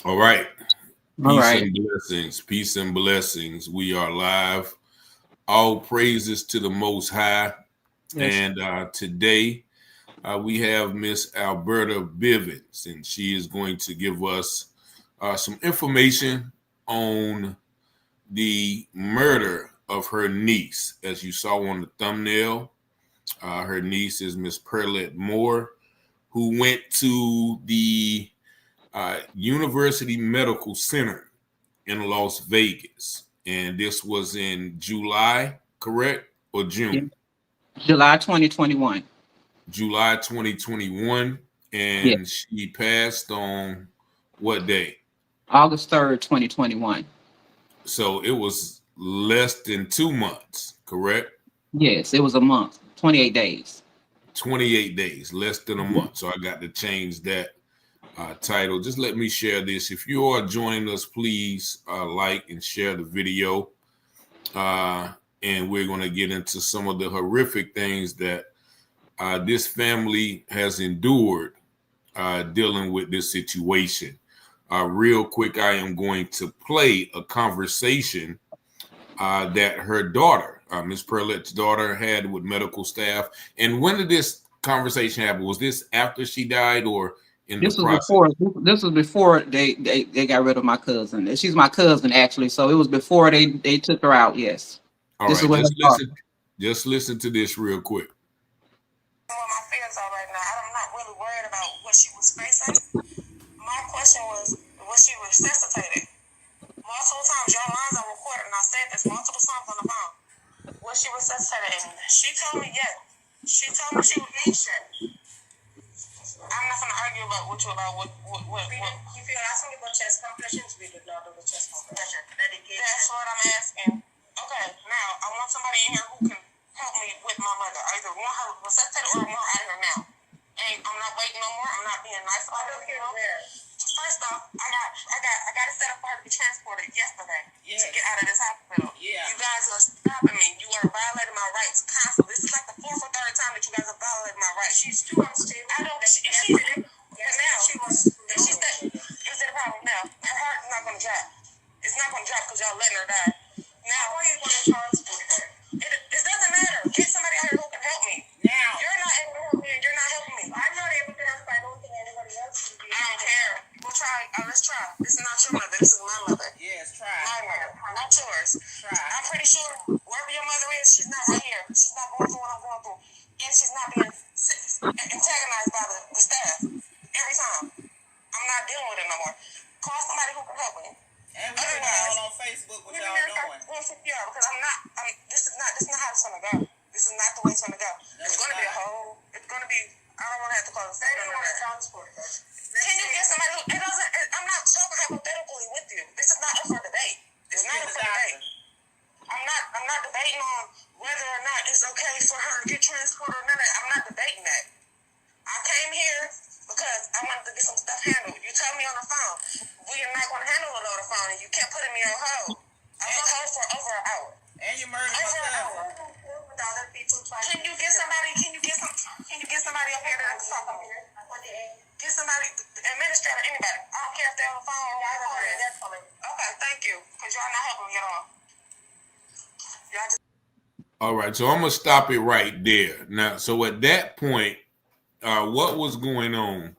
All right. All Peace right. and blessings. Peace and blessings. We are live. All praises to the Most High. Yes. And today we have Miss Alberta Bivens, and she is going to give us some information on the murder of her niece. As you saw on the thumbnail, her niece is Miss Pearlette Moore, who went to the University Medical Center in Las Vegas. And this was in July, correct? Or Yeah. June? July 2021. July 2021. Yeah. And she passed on what day? August 3rd, 2021. So it was less than 2 months, correct? Yes, it was a month, 28 days. 28 days, less than a month. So I got to change that title. Just let me share this. If you are joining us, please like and share the video. And we're going to get into some of the horrific things that this family has endured dealing with this situation. Real quick, I am going to play a conversation that her daughter, Miss Perlette's daughter, had with medical staff. And when did this conversation happen? Was this after she died or in This the was process? before. This was before they got rid of my cousin. She's my cousin actually, so it was before they took her out. Yes. All This is right, what just listen to this real quick. What my fears are right now. I'm not really worried about what she was facing. My question was she resuscitated? Multiple times, your lines are recorded, and I said this multiple times on the phone. Was she resuscitated? And she told me yes. She told me she was being shot. I'm not gonna argue about what. You feel asking me about chest compressions? We did not do the chest compression. That's what I'm asking. Okay, now I want somebody in here who can help me with my mother. I either want her resuscitated or I want her out of here now. And I'm not waiting no more. I'm not being nice about it. You know? First off, I got it set up for her to be transported yesterday to get out of this hospital. Yeah. You guys are stopping me. You are violating my rights constantly. This is like the fourth or third time that you guys are violating my rights. She's too honest. I don't. She did it. And now she was. She's that. Is it a problem now? Her heart is not going to drop. It's not going to drop because y'all letting her die. Now, why are you going to transport her? It doesn't matter. Get somebody out here who can help me. Now. You're not able to help me and you're not helping me. I'm not able to help me. I don't think anybody else can do. I don't care. We'll try. Let's try. This is not your mother. This is my mother. Yes, try. My mother. Not yours. Try. I'm pretty sure wherever your mother is, she's not right here. She's not going through what I'm going through. And she's not being antagonized by the staff. Every time. I'm not dealing with it no more. Call somebody who can help me. And we're all on Facebook what y'all doing. Because this is not how it's gonna go. This is not the way it's gonna go. It's gonna be a whole. It's gonna be. I don't want to have to call the state on that. Transport. Can you get somebody who? It doesn't. I'm not talking hypothetically with you. This is not up for debate. It's not up for debate. I'm not debating on whether or not it's okay for her to get transported or not. I'm not debating that. I came here because I wanted to get some stuff handled. You told me on the phone, we are not going to handle it on the phone, and you kept putting me on hold. I was on hold for over an hour. And you murdered over an hour. With other people trying. Can you get somebody up here that I can talk over here? Get somebody, administrator, anybody. I don't care if they're on the phone or whatever. Okay, thank you, because y'all not helping me at all. Y'all just. All right, so I'm gonna stop it right there. Now, so at that point, what was going on?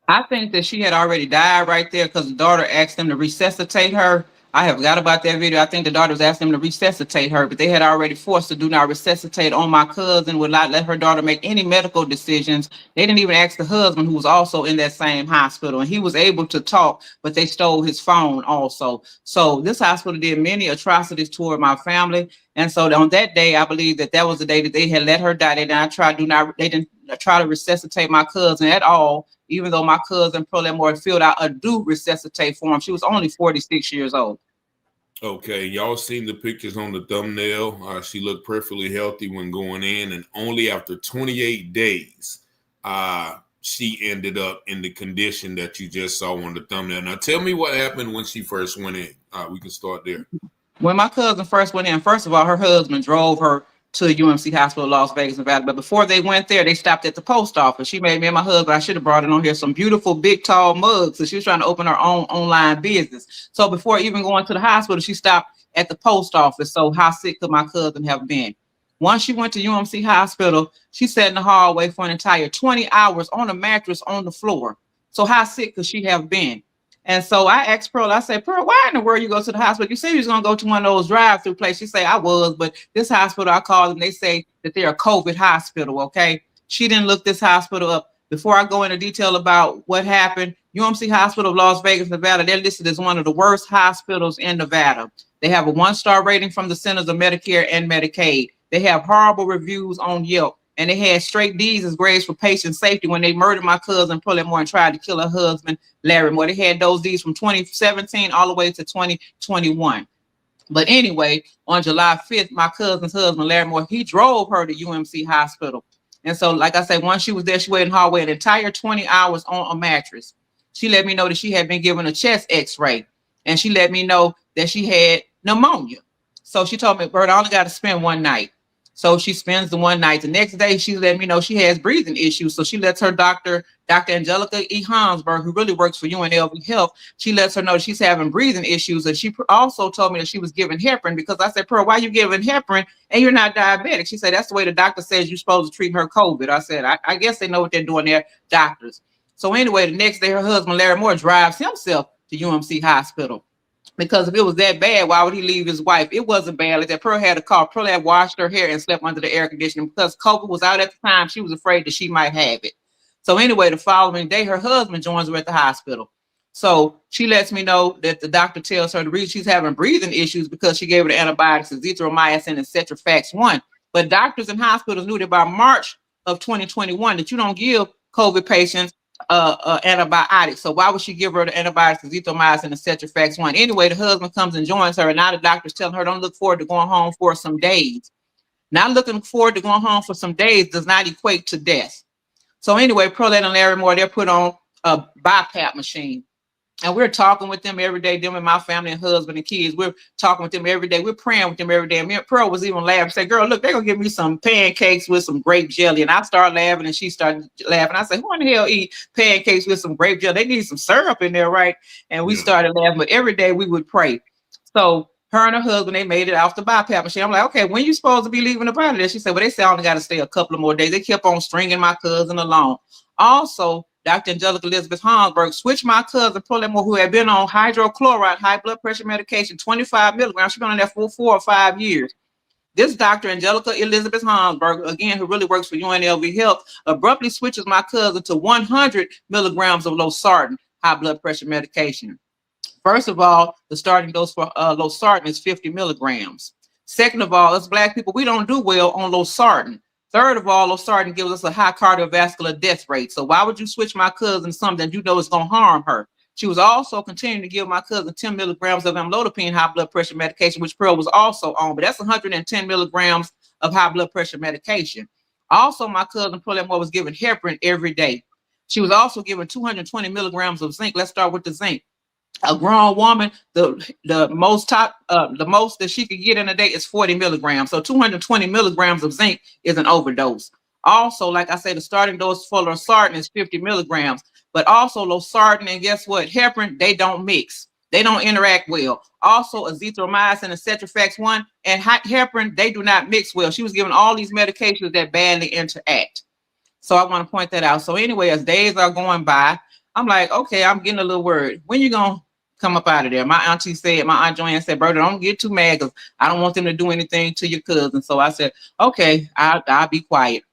I think that she had already died right there because the daughter asked them to resuscitate her. I have forgot about that video. I think the daughter was asking them to resuscitate her, but they had already forced to do not resuscitate on my cousin, would not let her daughter make any medical decisions. They didn't even ask the husband, who was also in that same hospital, and he was able to talk, but they stole his phone also. So this hospital did many atrocities toward my family. And so on that day, I believe that was the day that they had let her die. They didn't try to resuscitate my cousin at all, even though my cousin Pearlette Moore filled out a due resuscitate form. She was only 46 years old. Okay, y'all seen the pictures on the thumbnail. She looked perfectly healthy when going in, and only after 28 days, she ended up in the condition that you just saw on the thumbnail. Now, tell me what happened when she first went in. We can start there. When my cousin first went in, first of all, her husband drove her to UMC Hospital, Las Vegas, Nevada. But before they went there, they stopped at the post office. She made me and my husband, I should have brought it on here, some beautiful, big, tall mugs. So she was trying to open her own online business. So before even going to the hospital, she stopped at the post office. So how sick could my cousin have been? Once she went to UMC Hospital, she sat in the hallway for an entire 20 hours on a mattress on the floor. So how sick could she have been? And so I asked Pearl, I said, Pearl, why in the world you go to the hospital? You said you was going to go to one of those drive-through places. She said, I was, but this hospital, I called them, they say that they're a COVID hospital, okay? She didn't look this hospital up. Before I go into detail about what happened, UMC Hospital of Las Vegas, Nevada, they're listed as one of the worst hospitals in Nevada. They have a 1-star rating from the Centers of Medicare and Medicaid. They have horrible reviews on Yelp. And they had straight D's as grades for patient safety when they murdered my cousin, Pearlette Moore, and tried to kill her husband, Larry Moore. They had those D's from 2017 all the way to 2021. But anyway, on July 5th, my cousin's husband, Larry Moore, he drove her to UMC Hospital. And so, like I said, once she was there, she waited in the hallway an entire 20 hours on a mattress. She let me know that she had been given a chest x-ray. And she let me know that she had pneumonia. So she told me, Bert, I only got to spend one night. So she spends the one night. The next day, she let me know she has breathing issues. So she lets her doctor, Dr. Angelica E. Hansberg, who really works for UNLV Health, she lets her know she's having breathing issues. And she also told me that she was given heparin, because I said, Pearl, why are you giving heparin and you're not diabetic? She said, that's the way the doctor says you're supposed to treat her COVID. I said, I guess they know what they're doing there, doctors. So anyway, the next day, her husband, Larry Moore, drives himself to UMC Hospital. Because if it was that bad, why would he leave his wife? It wasn't bad. Like that, Pearl had a car. Pearl had washed her hair and slept under the air conditioning. Because COVID was out at the time, she was afraid that she might have it. So anyway, the following day, her husband joins her at the hospital. So she lets me know that the doctor tells her the reason she's having breathing issues because she gave her the antibiotics, azithromycin and cetrafax 1. But doctors and hospitals knew that by March of 2021 that you don't give COVID patients antibiotics. So why would she give her the antibiotics, azithromycin and cetrafax 1? Anyway, the husband comes and joins her, and now the doctor's telling her don't look forward to going home for some days. Not looking forward to going home for some days does not equate to death. So anyway, Pearlette and Larry Moore, they're put on a BiPAP machine. And we're talking with them every day, them and my family and husband and kids. We're talking with them every day. We're praying with them every day. And me and Pearl was even laughing. Say, girl, look, they're going to give me some pancakes with some grape jelly. And I started laughing and she started laughing. I said, who in the hell eat pancakes with some grape jelly? They need some syrup in there, right? And we started laughing. But every day we would pray. So her and her husband, they made it off the BiPAP machine. I'm like, okay, when you supposed to be leaving up out of there? She said, well, they said I only got to stay a couple of more days. They kept on stringing my cousin along. Also, Dr. Angelica Elizabeth Hansberg switched my cousin, Pearlette Moore, who had been on hydrochloride, high blood pressure medication, 25 milligrams. She's been on that for 4 or 5 years. This Dr. Angelica Elizabeth Hansberg, again, who really works for UNLV Health, abruptly switches my cousin to 100 milligrams of losartan, high blood pressure medication. First of all, the starting dose for losartan is 50 milligrams. Second of all, as Black people, we don't do well on losartan. Third of all, losartan gives us a high cardiovascular death rate. So why would you switch my cousin something that you know is going to harm her? She was also continuing to give my cousin 10 milligrams of amlodipine high blood pressure medication, which Pearl was also on, but that's 110 milligrams of high blood pressure medication. Also, my cousin Pearlette Moore was given heparin every day. She was also given 220 milligrams of zinc. Let's start with the zinc. A grown woman, the most that she could get in a day is 40 milligrams. So 220 milligrams of zinc is an overdose. Also, like I said, the starting dose for losartan is 50 milligrams. But also losartan and guess what? Heparin, they don't mix. They don't interact well. Also, azithromycin and cetrafax 1 and heparin, they do not mix well. She was given all these medications that badly interact. So I want to point that out. So anyway, as days are going by, I'm like, okay, I'm getting a little worried. When you going to come up out of there? My auntie said, my Aunt Joanne said, Berta, don't get too mad because I don't want them to do anything to your cousin. So I said, okay, I'll be quiet.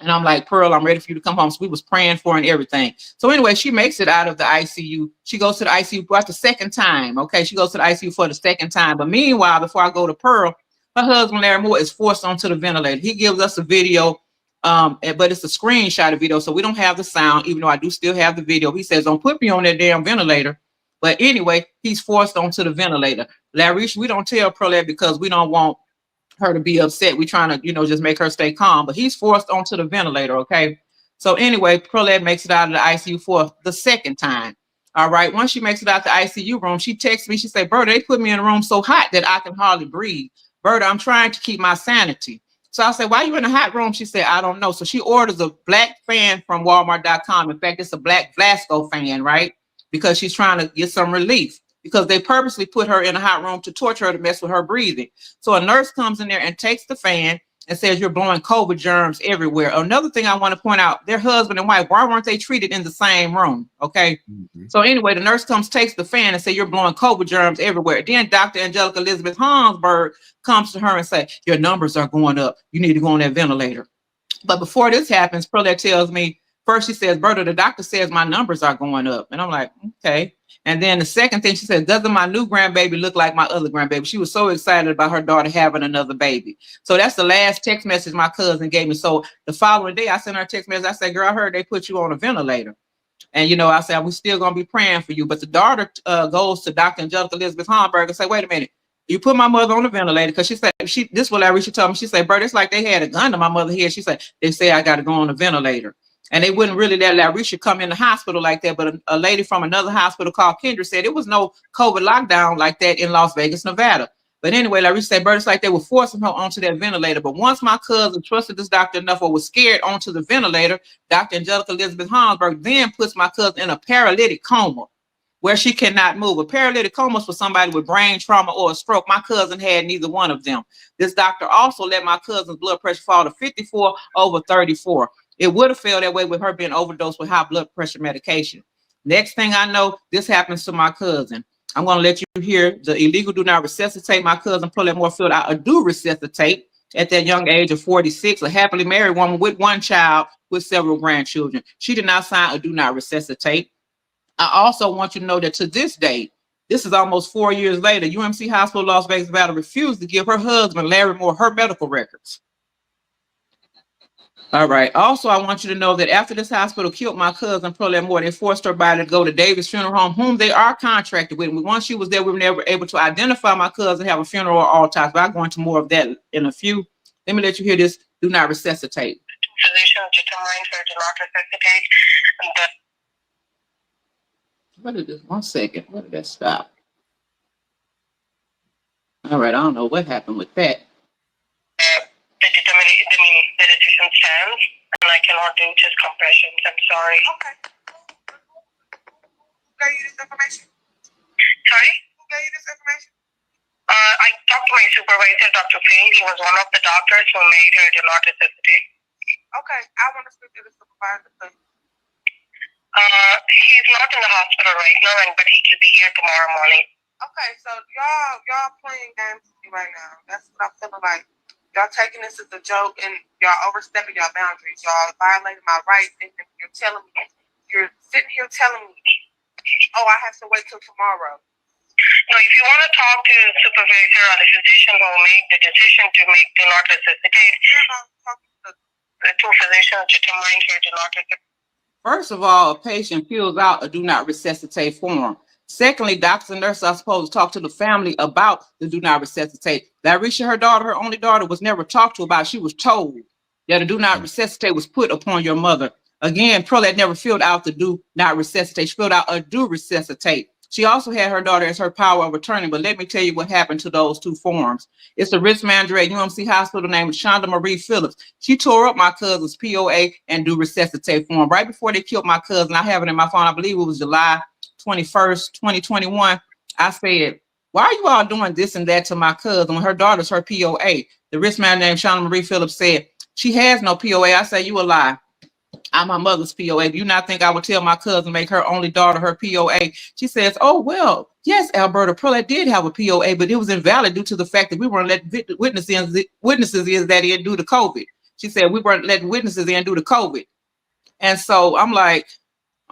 And I'm like, Pearl, I'm ready for you to come home. So we was praying for her and everything. So anyway, she makes it out of the ICU. She goes to the ICU for the second time. Okay, she goes to the ICU for the second time. But meanwhile, before I go to Pearl, her husband, Larry Moore, is forced onto the ventilator. He gives us a video, but it's a screenshot of video, so we don't have the sound, even though I do still have the video. He says, don't put me on that damn ventilator. But anyway, he's forced onto the ventilator. Larry, we don't tell Pearlette because we don't want her to be upset. We're trying to, just make her stay calm. But he's forced onto the ventilator, okay? So anyway, Pearlette makes it out of the ICU for the second time. All right, once she makes it out the ICU room, she texts me. She said, Berta, they put me in a room so hot that I can hardly breathe. Berta, I'm trying to keep my sanity. So I said, why are you in the hot room? She said, I don't know. So she orders a black fan from Walmart.com. In fact, it's a black Blasco fan, right? Because she's trying to get some relief, because they purposely put her in a hot room to torture her, to mess with her breathing. So a nurse comes in there and takes the fan and says, you're blowing COVID germs everywhere. Another thing I want to point out, their husband and wife, why weren't they treated in the same room? Okay. So anyway, the nurse comes, takes the fan and say, you're blowing COVID germs everywhere. Then Dr. Angelica Elizabeth Hansberg comes to her and say, your numbers are going up. You need to go on that ventilator. But before this happens, Perlet tells me, first she says, Berta, the doctor says my numbers are going up. And I'm like, okay. And then the second thing she said, doesn't my new grandbaby look like my other grandbaby? She was so excited about her daughter having another baby. So that's the last text message my cousin gave me. So the following day, I sent her a text message. I said, girl, I heard they put you on a ventilator. And, you know, I said, we're still going to be praying for you. But the daughter goes to Dr. Angelica Elizabeth Hansberg and say, wait a minute. You put my mother on the ventilator, because she said, this is what Larisha told me. She said, Bert, it's like they had a gun to my mother here. She said, they say I got to go on the ventilator. And they wouldn't really let Larisha come in the hospital like that. But a lady from another hospital called Kendra said it was no COVID lockdown like that in Las Vegas, Nevada. But anyway, Larisha said, Bert, it's like they were forcing her onto that ventilator. But once my cousin trusted this doctor enough or was scared onto the ventilator, Dr. Angelica Elizabeth Hansberg then puts my cousin in a paralytic coma where she cannot move. A paralytic coma is for somebody with brain trauma or a stroke. My cousin had neither one of them. This doctor also let my cousin's blood pressure fall to 54/34. It would have fell that way with her being overdosed with high blood pressure medication. Next thing I know, this happens to my cousin. I'm going to let you hear the illegal do not resuscitate. My cousin Pearlette Moore filled out a do resuscitate at that young age of 46, a happily married woman with one child with several grandchildren. She did not sign a do not resuscitate. I also want you to know that to this day, this is almost 4 years later, UMC Hospital Las Vegas, Nevada refused to give her husband, Larry Moore, her medical records. All right. Also, I want you to know that after this hospital killed my cousin, Pearlette Moore, they forced her body to go to Davis Funeral Home, whom they are contracted with. And once she was there, we were never able to identify my cousin, have a funeral or autopsy. But I'll go into more of that in a few. Let me let you hear this. Do not resuscitate. Physician determined her to not resuscitate. What did this? 1 second. Where did that stop? All right. I don't know what happened with that. The decision stands, and I cannot do just compressions. I'm sorry. Okay. Who gave you this information? Sorry? Who gave you this information? I talked to my supervisor, Dr. Payne. He was one of the doctors who made her do not resuscitate. Okay. I want to speak to the supervisor, please. He's not in the hospital right now, but he will be here tomorrow morning. Okay, so y'all playing games with me right now. That's what I'm feeling like. Y'all taking this as a joke, and y'all overstepping y'all boundaries. Y'all violating my rights, and you're sitting here telling me, oh, I have to wait till tomorrow. No, if you want to talk to the supervisor or the physician who made the decision to make do not resuscitate, the two physicians determined her do not resuscitate. First of all, a patient fills out a do not resuscitate form. Secondly, doctors and nurses are supposed to talk to the family about the do not resuscitate. Larisha, her daughter, her only daughter, was never talked to about. She was told that a do not resuscitate was put upon your mother. Again, Perlet never filled out the do not resuscitate. She filled out a do resuscitate. She also had her daughter as her power of attorney, but let me tell you what happened to those two forms. It's the risk manager at UMC Hospital named Shonda Marie Phillips. She tore up my cousin's POA and do resuscitate form. Right before they killed my cousin, I have it in my phone, I believe it was July 21st, 2021. I said, why are you all doing this and that to my cousin when her daughter's her POA? The risk manager named Shonda Marie Phillips said, she has no POA. I said, you a lie. I'm my mother's POA. Do you not think I would tell my cousin make her only daughter her POA? She says, oh, well, yes, Alberta, Perlet did have a POA, but it was invalid due to the fact that we weren't letting witnesses in that in due to COVID. She said we weren't letting witnesses in due to COVID. And so I'm like,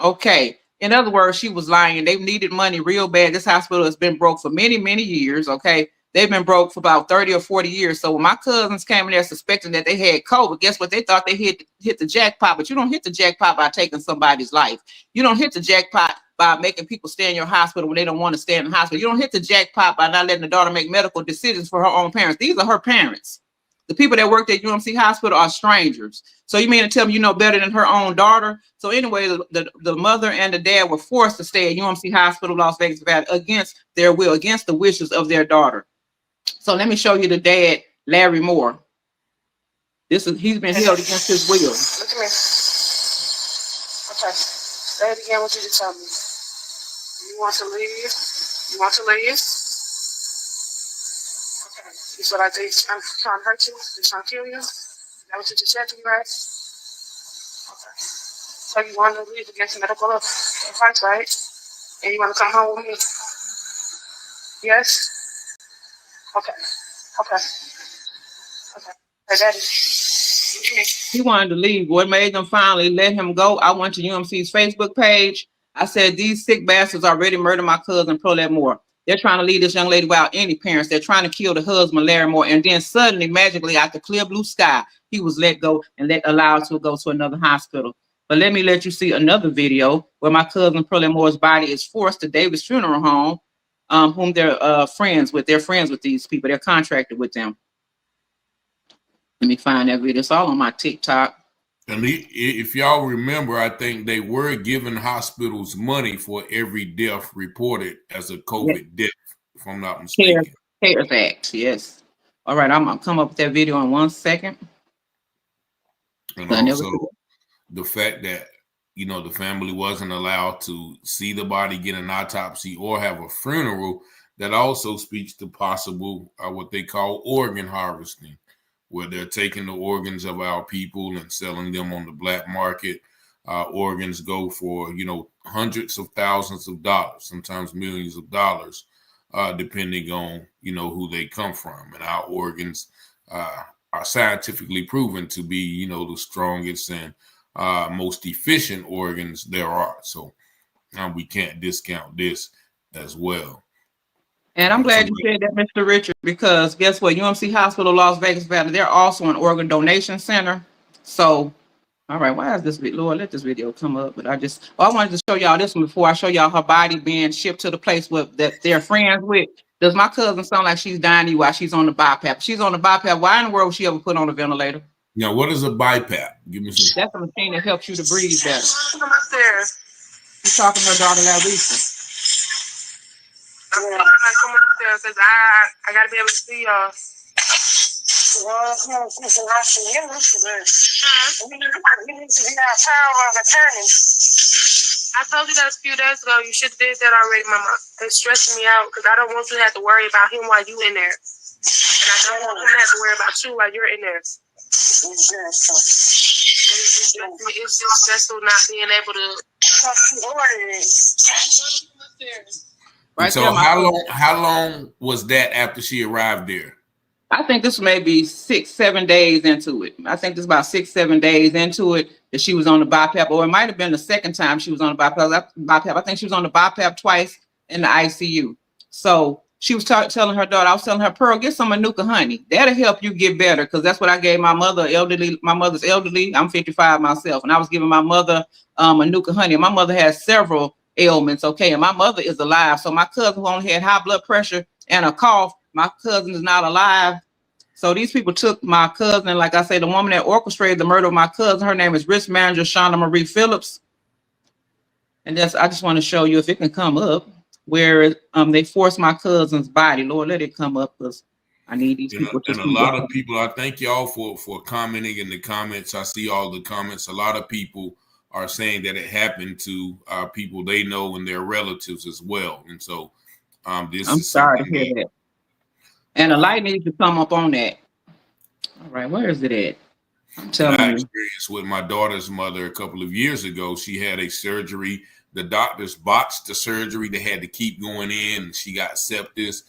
okay. In other words, she was lying. They needed money real bad. This hospital has been broke for many, many years, okay? They've been broke for about 30 or 40 years. So when my cousins came in there suspecting that they had COVID, guess what? They thought they hit the jackpot, but you don't hit the jackpot by taking somebody's life. You don't hit the jackpot by making people stay in your hospital when they don't want to stay in the hospital. You don't hit the jackpot by not letting the daughter make medical decisions for her own parents. These are her parents. The people that worked at UMC Hospital are strangers. So you mean to tell me you know better than her own daughter? So anyway, the mother and the dad were forced to stay at UMC Hospital, Las Vegas, Nevada, against their will, against the wishes of their daughter. So let me show you the dad, Larry Moore. He's been held against his will. Look at me. Okay. Say it again. What you just told me. You want to leave? You want to leave? Okay. You feel like they trying to hurt you? They trying to kill you? Is that what you just said to me, right? Okay. So you want to leave against medical advice, right? And you want to come home with me? Yes? Okay. Okay. Okay. Hey, Daddy. He wanted to leave. What made them finally let him go? I went to UMC's Facebook page. I said, these sick bastards already murdered my cousin, Pearlette Moore. They're trying to leave this young lady without any parents. They're trying to kill the husband, Larry Moore. And then suddenly, magically, out the clear blue sky, he was let go and allowed to go to another hospital. But let me let you see another video where my cousin, Pearlette Moore's body is forced to Davis Funeral Home, whom they're friends with. They're friends with these people. They're contracted with them. Let me find that video. It's all on my TikTok. And if y'all remember, I think they were giving hospitals money for every death reported as a COVID death, if I'm not mistaken. CARES Act, yes. All right, I'm going to come up with that video in 1 second. And also the fact that, you know, the family wasn't allowed to see the body, get an autopsy, or have a funeral, that also speaks to possible what they call organ harvesting, where they're taking the organs of our people and selling them on the black market. Organs go for, you know, hundreds of thousands of dollars, sometimes millions of dollars, depending on, you know, who they come from. And our organs are scientifically proven to be, you know, the strongest and most efficient organs there are. So we can't discount this as well. And I'm glad you said that, Mr. Richard, because guess what? UMC Hospital, Las Vegas Valley, they're also an organ donation center. So, all right, why is this video? Lord, let this video come up. But I wanted to show y'all this one before I show y'all her body being shipped to the place that they're friends with. Does my cousin sound like she's dying while she's on the BiPAP? She's on the BiPAP. Why in the world was she ever put on a ventilator? Now, what is a BiPAP? Give me some. That's a machine that helps you to breathe better. Come upstairs. She's talking to her daughter, Larissa. I'm coming upstairs because I got to be able to see y'all. Well, you need to be out power of attorney. I told you that a few days ago. You should have did that already, Mama. It's stressing me out because I don't want you to have to worry about him while you in there. And I don't want him to have to worry about you while you're in there. It's just stressful not being able to talk to orders. Right. So how long was that after she arrived there? I think this may be 6-7 days into it. I think this is about 6-7 days into it that she was on the BiPAP, or it might have been the second time she was on the BiPAP. I think she was on the BiPAP twice in the ICU. So she was telling her daughter, I was telling her, Pearl, get some Manuka honey. That'll help you get better, because that's what I gave my mother, elderly. My mother's elderly. I'm 55 myself, and I was giving my mother Manuka honey. My mother has several ailments, okay, and my mother is alive. So my cousin who only had high blood pressure and a cough, my cousin is not alive. So these people took my cousin, like I say, the woman that orchestrated the murder of my cousin, her name is risk manager Shauna Marie Phillips. And I just want to show you, if it can come up, where they forced my cousin's body. Lord, let it come up, because I need these people to. And a lot of people, I thank y'all for commenting in the comments. I see all the comments. A lot of people are saying that it happened to people they know and their relatives as well. And so I'm sorry to hear that. And a light needs to come up on that. All right, where is it at? I'm telling you. I experienced with my daughter's mother a couple of years ago. She had a surgery. The doctors botched the surgery. They had to keep going in. She got sepsis.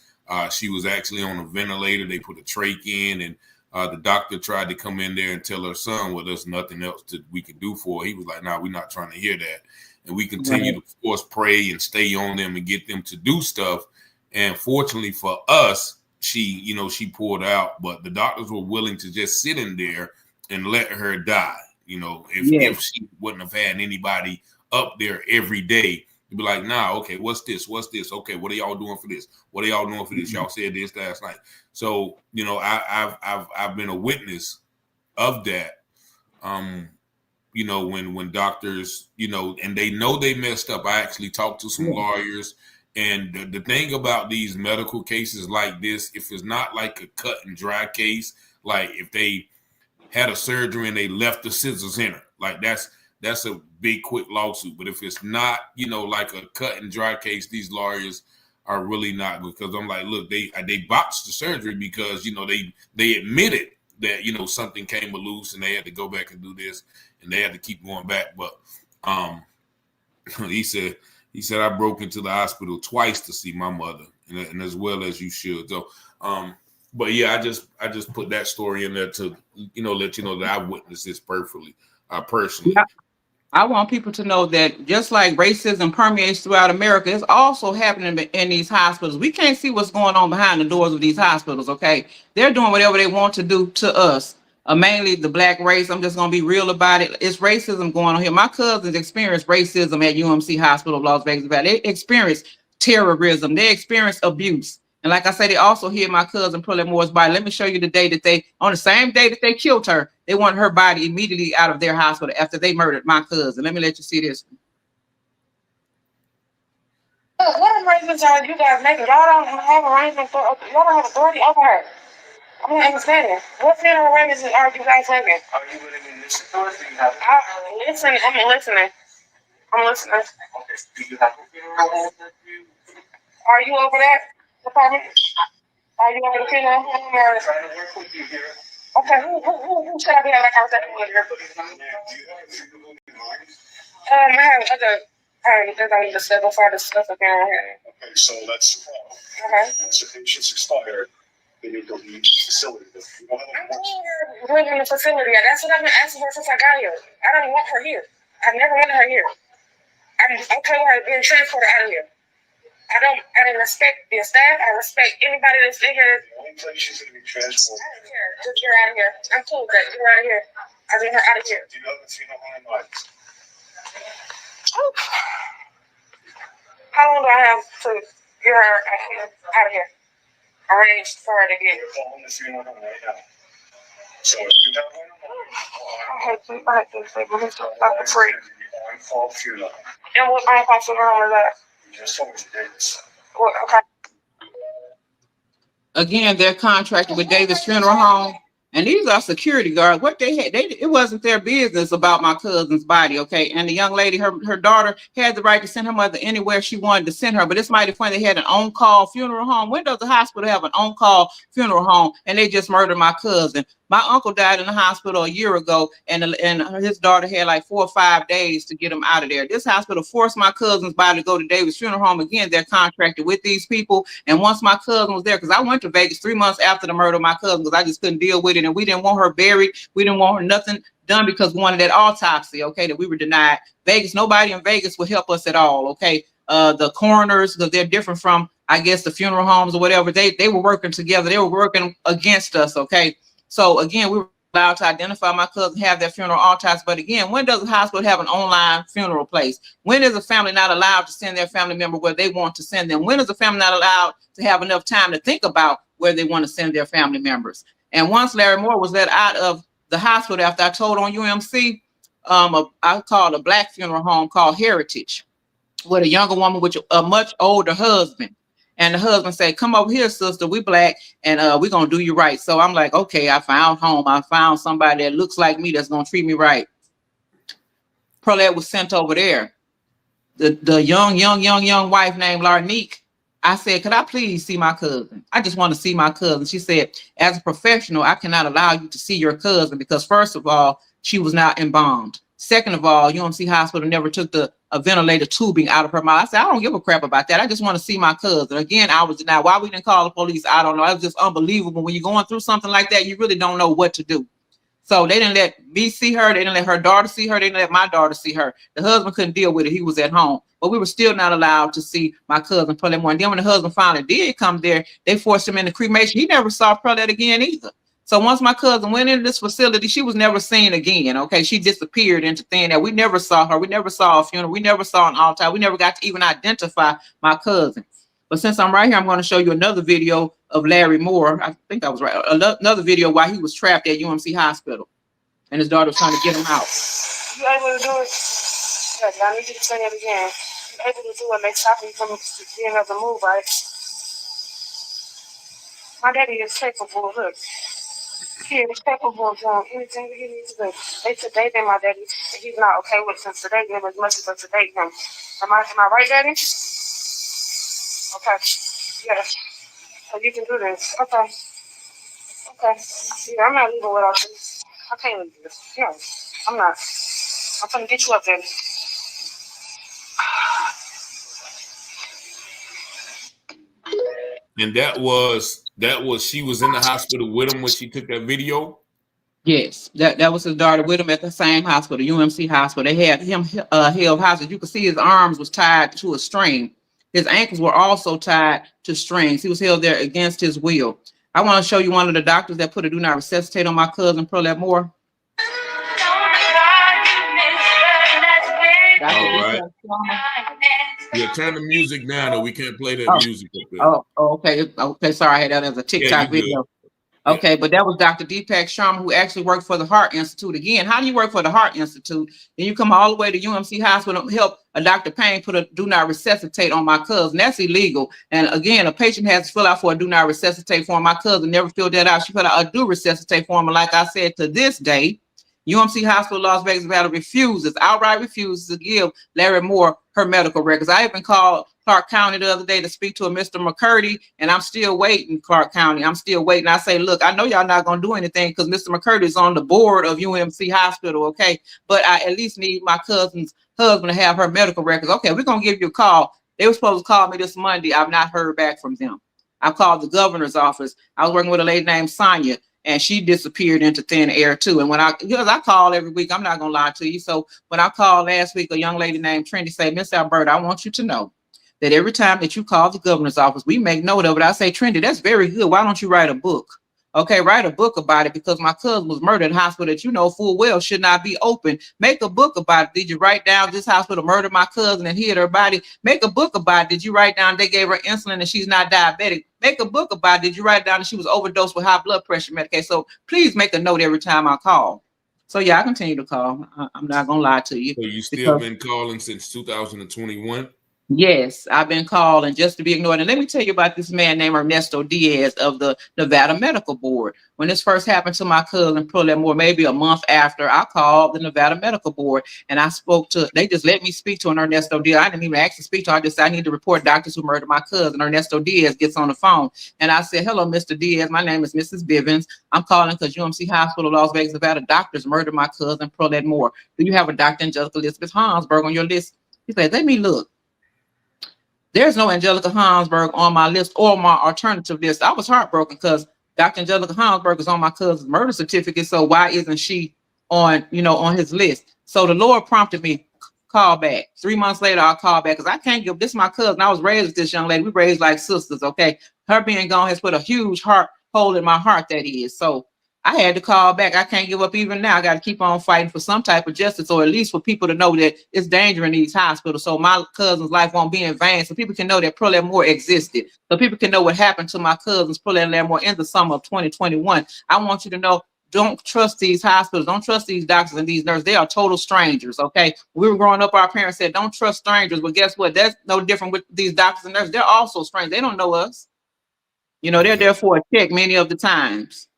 She was actually on a ventilator. They put a trach in, and the doctor tried to come in there and tell her son, well, there's nothing else that we could do for her. He was like, no, we're not trying to hear that. And we continue to, of course, pray and stay on them and get them to do stuff. And fortunately for us, she pulled out, but the doctors were willing to just sit in there and let her die. If she wouldn't have had anybody up there every day, you'd be like, nah, okay, what's this? Okay, what are y'all doing for this? What are y'all doing for this? Y'all said this last night. So, I've been a witness of that. When doctors, and they know they messed up. I actually talked to some lawyers. And the thing about these medical cases like this, if it's not like a cut and dry case, like if they had a surgery and they left the scissors in her. Like that's a big quick lawsuit. But if it's not, you know, like a cut and dry case, these lawyers are really not, because I'm like, look, they botched the surgery because, you know, they admitted that, you know, something came loose and they had to go back and do this and they had to keep going back. But he said I broke into the hospital twice to see my mother, and as well as you should. So but yeah, I just put that story in there to, you know, let you know that I witnessed this personally. Yeah. I want people to know that just like racism permeates throughout America, it's also happening in these hospitals. We can't see what's going on behind the doors of these hospitals, okay? They're doing whatever they want to do to us, mainly the black race. I'm just going to be real about it. It's racism going on here. My cousins experienced racism at UMC Hospital of Las Vegas. They experienced terrorism. They experienced abuse. And like I said, they also hid my cousin Pearlette Moore's body. Let me show you the day that on the same day that they killed her, they wanted her body immediately out of their hospital after they murdered my cousin. Let me let you see this. What arrangements are you guys making? Y'all don't have arrangements for, y'all don't have authority over her. I'm not understanding. What funeral arrangements are you guys making? Are you living in this authority? I'm listening. I'm listening. Okay, do you have a funeral? Are you over that department? Are you over the funeral home or? I'm trying to work with you here. Okay, who should I be having a conversation with here? I have other. I need to step before the stuff again. Okay, so that's the problem. Okay. Once the patient's expired, they need to leave the facility. I'm leaving the facility. That's what I've been asking her since I got here. I don't want her here. I never wanted her here. I'm okay with her being transported out of here. I don't respect the staff. I respect anybody that's in here. The only place she's going to be transported. I don't care. Just get her out of here. I'm cool with that. Get her out of here. I need her out of here. Do you have a funeral home in mind? How long do I have to get her out of here? Arranged for her to get. You're calling the funeral home right now. So if you have one, I hate to say, but it's not the free. On-call funeral. And what on-call funeral home is that? Just told me Davis. Well, okay. Again, they're contracted with Davis Funeral Home, and these are security guards. What they had, it wasn't their business about my cousin's body, okay? And the young lady, her daughter, had the right to send her mother anywhere she wanted to send her. But it's mighty funny, they had an on-call funeral home. When does the hospital have an on-call funeral home? And they just murdered my cousin. My uncle died in the hospital a year ago, and his daughter had like 4 or 5 days to get him out of there. This hospital forced my cousin's body to go to Davis Funeral Home. Again, they're contracted with these people. And once my cousin was there, because I went to Vegas 3 months after the murder of my cousin, because I just couldn't deal with it, and we didn't want her buried. We didn't want her nothing done because we wanted that autopsy, okay, that we were denied. Vegas, nobody in Vegas would help us at all, okay? The coroners, because they're different from, I guess, the funeral homes or whatever, they were working together. They were working against us, okay? So again, we were allowed to identify my cousin, have their funeral autopsy. But again, when does a hospital have an online funeral place? When is a family not allowed to send their family member where they want to send them? When is a family not allowed to have enough time to think about where they want to send their family members? And once Larry Moore was let out of the hospital after I told on UMC, I called a black funeral home called Heritage with a younger woman with a much older husband. And the husband said, come over here, sister, we black, and we're going to do you right. So I'm like, okay, I found home. I found somebody that looks like me that's going to treat me right. Perlet was sent over there. The young wife named Larnique, I said, could I please see my cousin? I just want to see my cousin. She said, as a professional, I cannot allow you to see your cousin because, first of all, she was not embalmed. Second of all, UMC Hospital never took a ventilator tubing out of her mouth. I said, I don't give a crap about that. I just want to see my cousin. Again, I was denied. Why we didn't call the police, I don't know. It was just unbelievable. When you're going through something like that, you really don't know what to do. So they didn't let me see her. They didn't let her daughter see her. They didn't let my daughter see her. The husband couldn't deal with it. He was at home. But we were still not allowed to see my cousin, Pearlette Moore. And then when the husband finally did come there, they forced him into cremation. He never saw Pearlette again either. So once my cousin went into this facility, she was never seen again, okay? She disappeared into thin air. We never saw her. We never saw a funeral. We never saw an altar. We never got to even identify my cousin. But since I'm right here, I'm going to show you another video of Larry Moore. I think I was right. Another video while he was trapped at UMC Hospital. And his daughter was trying to get him out. You able to do it? Yeah, I need you to say it again. You able to do it, make stopping from being able to move, right? My daddy is capable. Look. Here, the paperwork, anything he needs to do. They sedate my daddy, and he's not okay with since sedate him as much as I sedate him. Am I right, Daddy? Okay. Yeah. So you can do this. Okay. Okay. Yeah, I'm not leaving without this. I can't leave this. Yeah. I'm not. I'm gonna get you up, Daddy. And that was she was in the hospital with him when she took that video. Yes, that was his daughter with him at the same hospital, UMC hospital. They had him held hostage. You could see his arms was tied to a string. His ankles were also tied to strings. He was held there against his will. I want to show you one of the doctors that put a do not resuscitate on my cousin, Pearlette Moore. All right. Yeah, turn the music down, or we can't play that music up there. Oh, okay. Okay, sorry, I had that as a TikTok video. Okay, but that was Dr. Deepak Sharma, who actually worked for the Heart Institute. Again, how do you work for the Heart Institute? Then you come all the way to UMC Hospital and help a Dr. Payne put a do not resuscitate on my cousin. That's illegal. And again, a patient has to fill out for a do not resuscitate form. My cousin never filled that out. She put out a do resuscitate form. And like I said, to this day, UMC Hospital Las Vegas, Nevada outright refuses to give Larry Moore her medical records. I even called Clark County the other day to speak to a Mr. McCurdy, and I'm still waiting, Clark County. I'm still waiting. I say, look, I know y'all not going to do anything because Mr. McCurdy is on the board of UMC Hospital, okay? But I at least need my cousin's husband to have her medical records. Okay, we're going to give you a call. They were supposed to call me this Monday. I've not heard back from them. I called the governor's office. I was working with a lady named Sonia, and she disappeared into thin air too. And because I call every week, I'm not gonna lie to you. So when I called last week, a young lady named Trendy said, Miss Alberta, I want you to know that every time that you call the governor's office, we make note of it. I say, Trendy, that's very good. Why don't you write a book? Okay, write a book about it because my cousin was murdered in a hospital that you know full well should not be open. Make a book about it. Did you write down this hospital murdered my cousin and hid her body? Make a book about it. Did you write down they gave her insulin and she's not diabetic? Make a book about it. Did you write down that she was overdosed with high blood pressure medication? So please make a note every time I call. So yeah, I continue to call. I'm not gonna lie to you. So you still been calling since 2021? Yes, I've been calling just to be ignored. And let me tell you about this man named Ernesto Diaz of the Nevada Medical Board. When this first happened to my cousin, Pearlette Moore, maybe a month after, I called the Nevada Medical Board and I spoke to, they just let me speak to an Ernesto Diaz. I didn't even actually speak to her. I just said, I need to report doctors who murdered my cousin. Ernesto Diaz gets on the phone and I said, hello, Mr. Diaz. My name is Mrs. Bivens. I'm calling because UMC Hospital, Las Vegas, Nevada doctors murdered my cousin, Pearlette Moore. Do you have a Dr. Angelica Elizabeth Hansberg on your list? He said, let me look. There's no Angelica Hansberg on my list or my alternative list. I was heartbroken because Dr. Angelica Hansberg is on my cousin's murder certificate. So why isn't she on, on his list? So the Lord prompted me, call back. 3 months later, I'll call back because I can't give this my cousin. I was raised with this young lady. We raised like sisters, okay? Her being gone has put a huge hole in my heart, that is. So I had to call back. I can't give up even now. I got to keep on fighting for some type of justice, or at least for people to know that it's danger in these hospitals. So my cousin's life won't be in vain. So people can know that Pearlette Moore existed. So people can know what happened to my cousins, Pearlette Moore, in the summer of 2021. I want you to know, don't trust these hospitals. Don't trust these doctors and these nurses. They are total strangers, okay? We were growing up, our parents said, don't trust strangers. But guess what? That's no different with these doctors and nurses. They're also strangers. They don't know us. They're there for a check many of the times.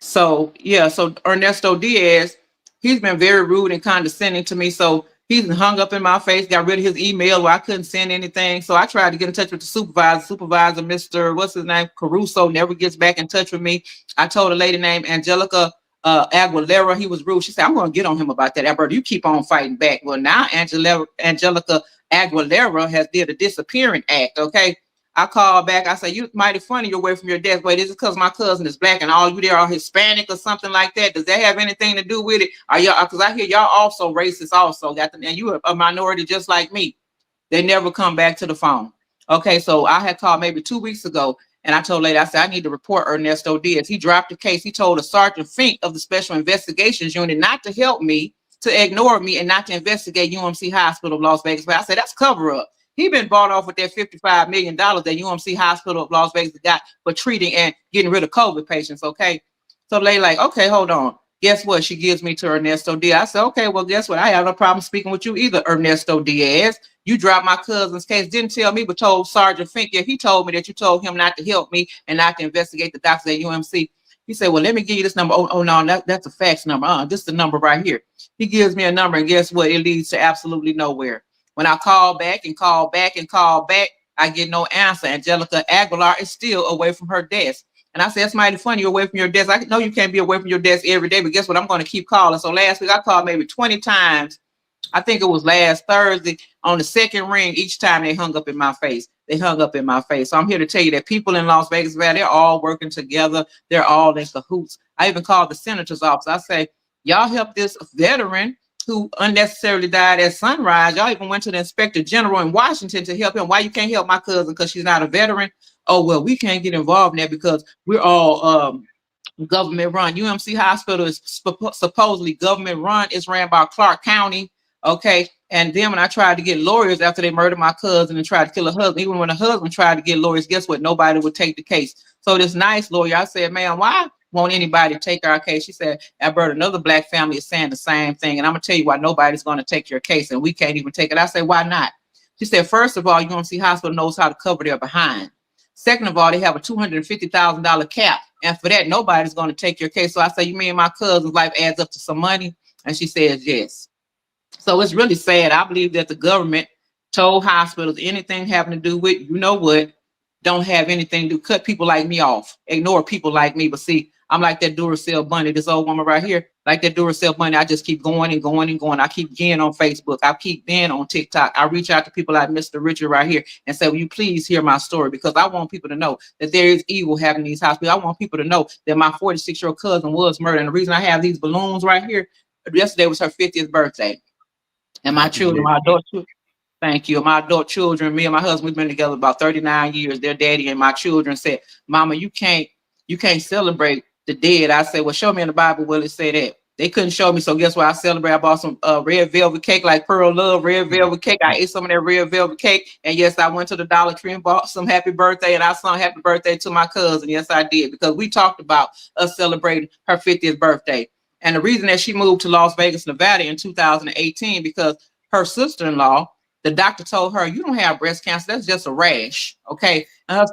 So, yeah, so Ernesto Diaz, he's been very rude and condescending to me. So he's hung up in my face, got rid of his email where I couldn't send anything. So I tried to get in touch with the supervisor, Mr. What's his name? Caruso, never gets back in touch with me. I told a lady named Angelica Aguilera, he was rude. She said, I'm going to get on him about that. Alberta, you keep on fighting back. Well, now Angelica Aguilera did a disappearing act, okay? I called back. I said, you mighty funny you're away from your desk. Wait, is it because my cousin is black and all you there are Hispanic or something like that? Does that have anything to do with it? Are y'all, because I hear y'all also racist also. And you are a minority just like me. They never come back to the phone. Okay, so I had called maybe 2 weeks ago and I told lady, I said, I need to report Ernesto Diaz. He dropped the case. He told a Sergeant Fink of the Special Investigations Unit not to help me, to ignore me and not to investigate UMC Hospital of Las Vegas. But I said, that's cover up. He been bought off with that $55 million that UMC Hospital of Las Vegas got for treating and getting rid of COVID patients, okay? So they like, okay, hold on. Guess what? She gives me to Ernesto Diaz. I said, okay, well, guess what? I have no problem speaking with you either, Ernesto Diaz. You dropped my cousin's case, didn't tell me, but told Sergeant Fink. Yeah, he told me that you told him not to help me and not to investigate the doctors at UMC. He said, well, let me give you this number. Oh no, that's a fax number. This is the number right here. He gives me a number, and guess what? It leads to absolutely nowhere. When I call back and call back and call back, I get no answer. Angelica Aguilar is still away from her desk. And I said, it's mighty funny, you're away from your desk. I know you can't be away from your desk every day, but guess what? I'm going to keep calling. So last week I called maybe 20 times. I think it was last Thursday. On the second ring, each time they hung up in my face. They hung up in my face. So I'm here to tell you that people in Las Vegas Valley, they're all working together. They're all in cahoots. I even called the senator's office. I say, y'all help this veteran who unnecessarily died at Sunrise. Y'all even went to the inspector general in Washington to help him. Why you can't help my cousin? Because she's not a veteran. Oh, well, we can't get involved in that because we're all government run. UMC Hospital is supposedly government run. It's ran by Clark County. Okay. And then when I tried to get lawyers after they murdered my cousin and tried to kill her husband, even when the husband tried to get lawyers, guess what? Nobody would take the case. So this nice lawyer, I said, man, why won't anybody take our case? She said, Alberta, another black family is saying the same thing. And I'm going to tell you why nobody's going to take your case and we can't even take it. I said, why not? She said, first of all, UMC Hospital knows how to cover their behind. Second of all, they have a $250,000 cap. And for that, nobody's going to take your case. So I say, you mean my cousin's life adds up to some money? And she says, yes. So it's really sad. I believe that the government told hospitals anything having to do with, you know what, don't have anything to cut people like me off, ignore people like me. But see, I'm like that Duracell bunny, this old woman right here, like that Duracell bunny. I just keep going and going and going. I keep getting on Facebook. I keep being on TikTok. I reach out to people like Mr. Richard right here and say, will you please hear my story? Because I want people to know that there is evil happening in these hospitals. I want people to know that my 46-year-old cousin was murdered. And the reason I have these balloons right here, yesterday was her 50th birthday. And my children, my adult children, thank you. My adult children, me and my husband, we've been together about 39 years. Their daddy and my children said, Mama, you can't celebrate the dead. I said, well, show me in the Bible where it say that. They couldn't show me. So guess what? I celebrate. I bought some red velvet cake, like Pearl love red velvet cake. I ate some of that red velvet cake. And yes, I went to the Dollar Tree and bought some happy birthday. And I sung happy birthday to my cousin. Yes, I did. Because we talked about us celebrating her 50th birthday. And the reason that she moved to Las Vegas, Nevada in 2018, because her sister-in-law, the doctor told her, you don't have breast cancer. That's just a rash. Okay. And her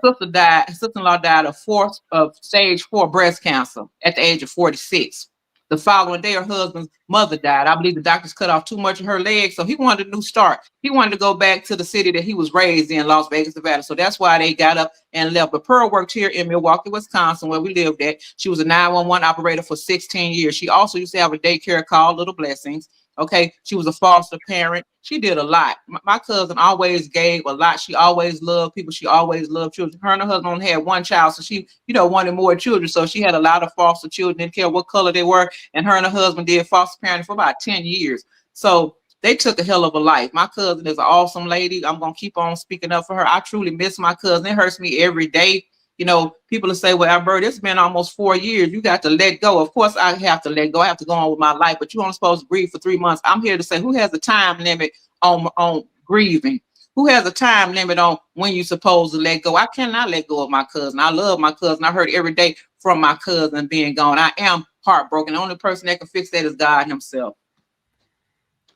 sister-in-law died of stage 4 breast cancer at the age of 46. The following day, her husband's mother died. I believe the doctors cut off too much of her leg. So he wanted a new start. He wanted to go back to the city that he was raised in, Las Vegas, Nevada. So that's why they got up and left. But Pearl worked here in Milwaukee, Wisconsin, where we lived at. She was a 911 operator for 16 years. She also used to have a daycare called Little Blessings. Okay. She was a foster parent. She did a lot. My cousin always gave a lot. She always loved people. She always loved children. Her and her husband only had one child. So she, wanted more children. So she had a lot of foster children. Didn't care what color they were. And her and her husband did foster parenting for about 10 years. So they took a hell of a life. My cousin is an awesome lady. I'm going to keep on speaking up for her. I truly miss my cousin. It hurts me every day. People will say, well, Alberta, it's been almost 4 years. You got to let go. Of course, I have to let go. I have to go on with my life, but you're only supposed to grieve for 3 months. I'm here to say, who has a time limit on grieving? Who has a time limit on when you're supposed to let go? I cannot let go of my cousin. I love my cousin. I heard every day from my cousin being gone. I am heartbroken. The only person that can fix that is God himself.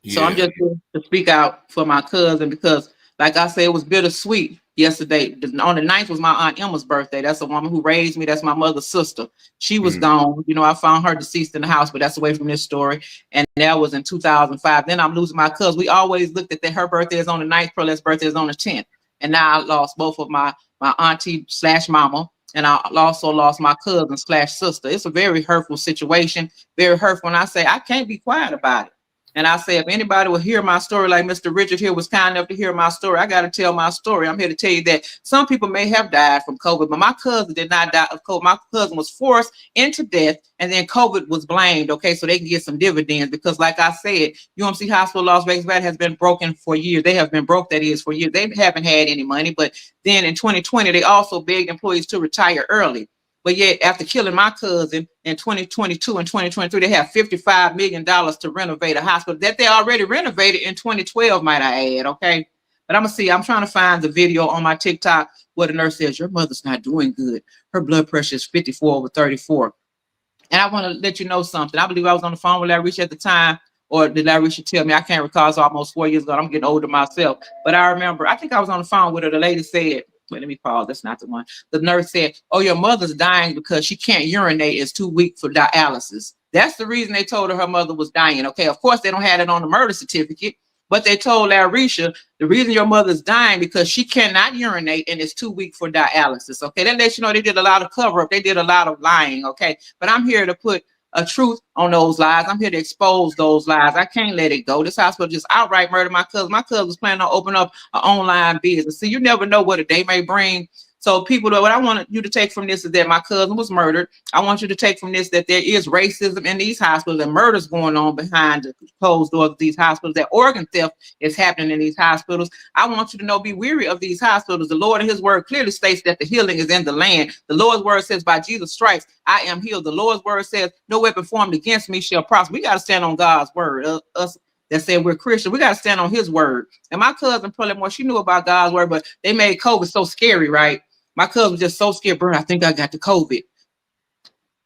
Yeah. So I'm just here to speak out for my cousin because, like I said, it was bittersweet. Yesterday, on the 9th was my Aunt Emma's birthday. That's a woman who raised me. That's my mother's sister. She was gone. I found her deceased in the house, but that's away from this story. And that was in 2005. Then I'm losing my cousin. We always looked at that. Her birthday is on the 9th. Perlette's birthday is on the 10th. And now I lost both of my auntie / mama. And I also lost my cousin / sister. It's a very hurtful situation. Very hurtful. And I say, I can't be quiet about it. And I say, if anybody will hear my story, like Mr. Richard here was kind enough to hear my story, I got to tell my story. I'm here to tell you that some people may have died from COVID, but my cousin did not die of COVID. My cousin was forced into death, and then COVID was blamed, okay, so they can get some dividends. Because like I said, UMC Hospital Las Vegas Valley has been broken for years. They have been broke, that is, for years. They haven't had any money. But then in 2020, they also begged employees to retire early. But yet, after killing my cousin in 2022 and 2023, they have $55 million to renovate a hospital that they already renovated in 2012, might I add, okay? But I'm trying to find the video on my TikTok where the nurse says, your mother's not doing good. Her blood pressure is 54/34. And I want to let you know something. I believe I was on the phone with Larry at the time, or did Larry tell me? I can't recall. It's almost 4 years ago. I'm getting older myself. But I remember, I think I was on the phone with her. The lady said, wait, let me pause. That's not the one. The nurse said, oh, your mother's dying because she can't urinate. It's too weak for dialysis. That's the reason they told her mother was dying. Okay, of course, they don't have it on the murder certificate, but they told Larisha, the reason your mother's dying because she cannot urinate and is too weak for dialysis. Okay, that lets you know they did a lot of cover up. They did a lot of lying. Okay, but I'm here to put a truth on those lies. I'm here to expose those lies. I can't let it go. This hospital just outright murdered my cousin. My cousin was planning on opening up an online business. See, you never know what a day may bring. So people, what I want you to take from this is that my cousin was murdered. I want you to take from this that there is racism in these hospitals and murders going on behind the closed doors of these hospitals, that organ theft is happening in these hospitals. I want you to know, be weary of these hospitals. The Lord in his word clearly states that the healing is in the land. The Lord's word says, by Jesus' stripes, I am healed. The Lord's word says, no weapon formed against me shall prosper. We got to stand on God's word. Us that said we're Christian, we got to stand on his word. And my cousin, Pearlette Moore, she knew about God's word, but they made COVID so scary, right? My cousin was just so scared, bro. I think I got the COVID.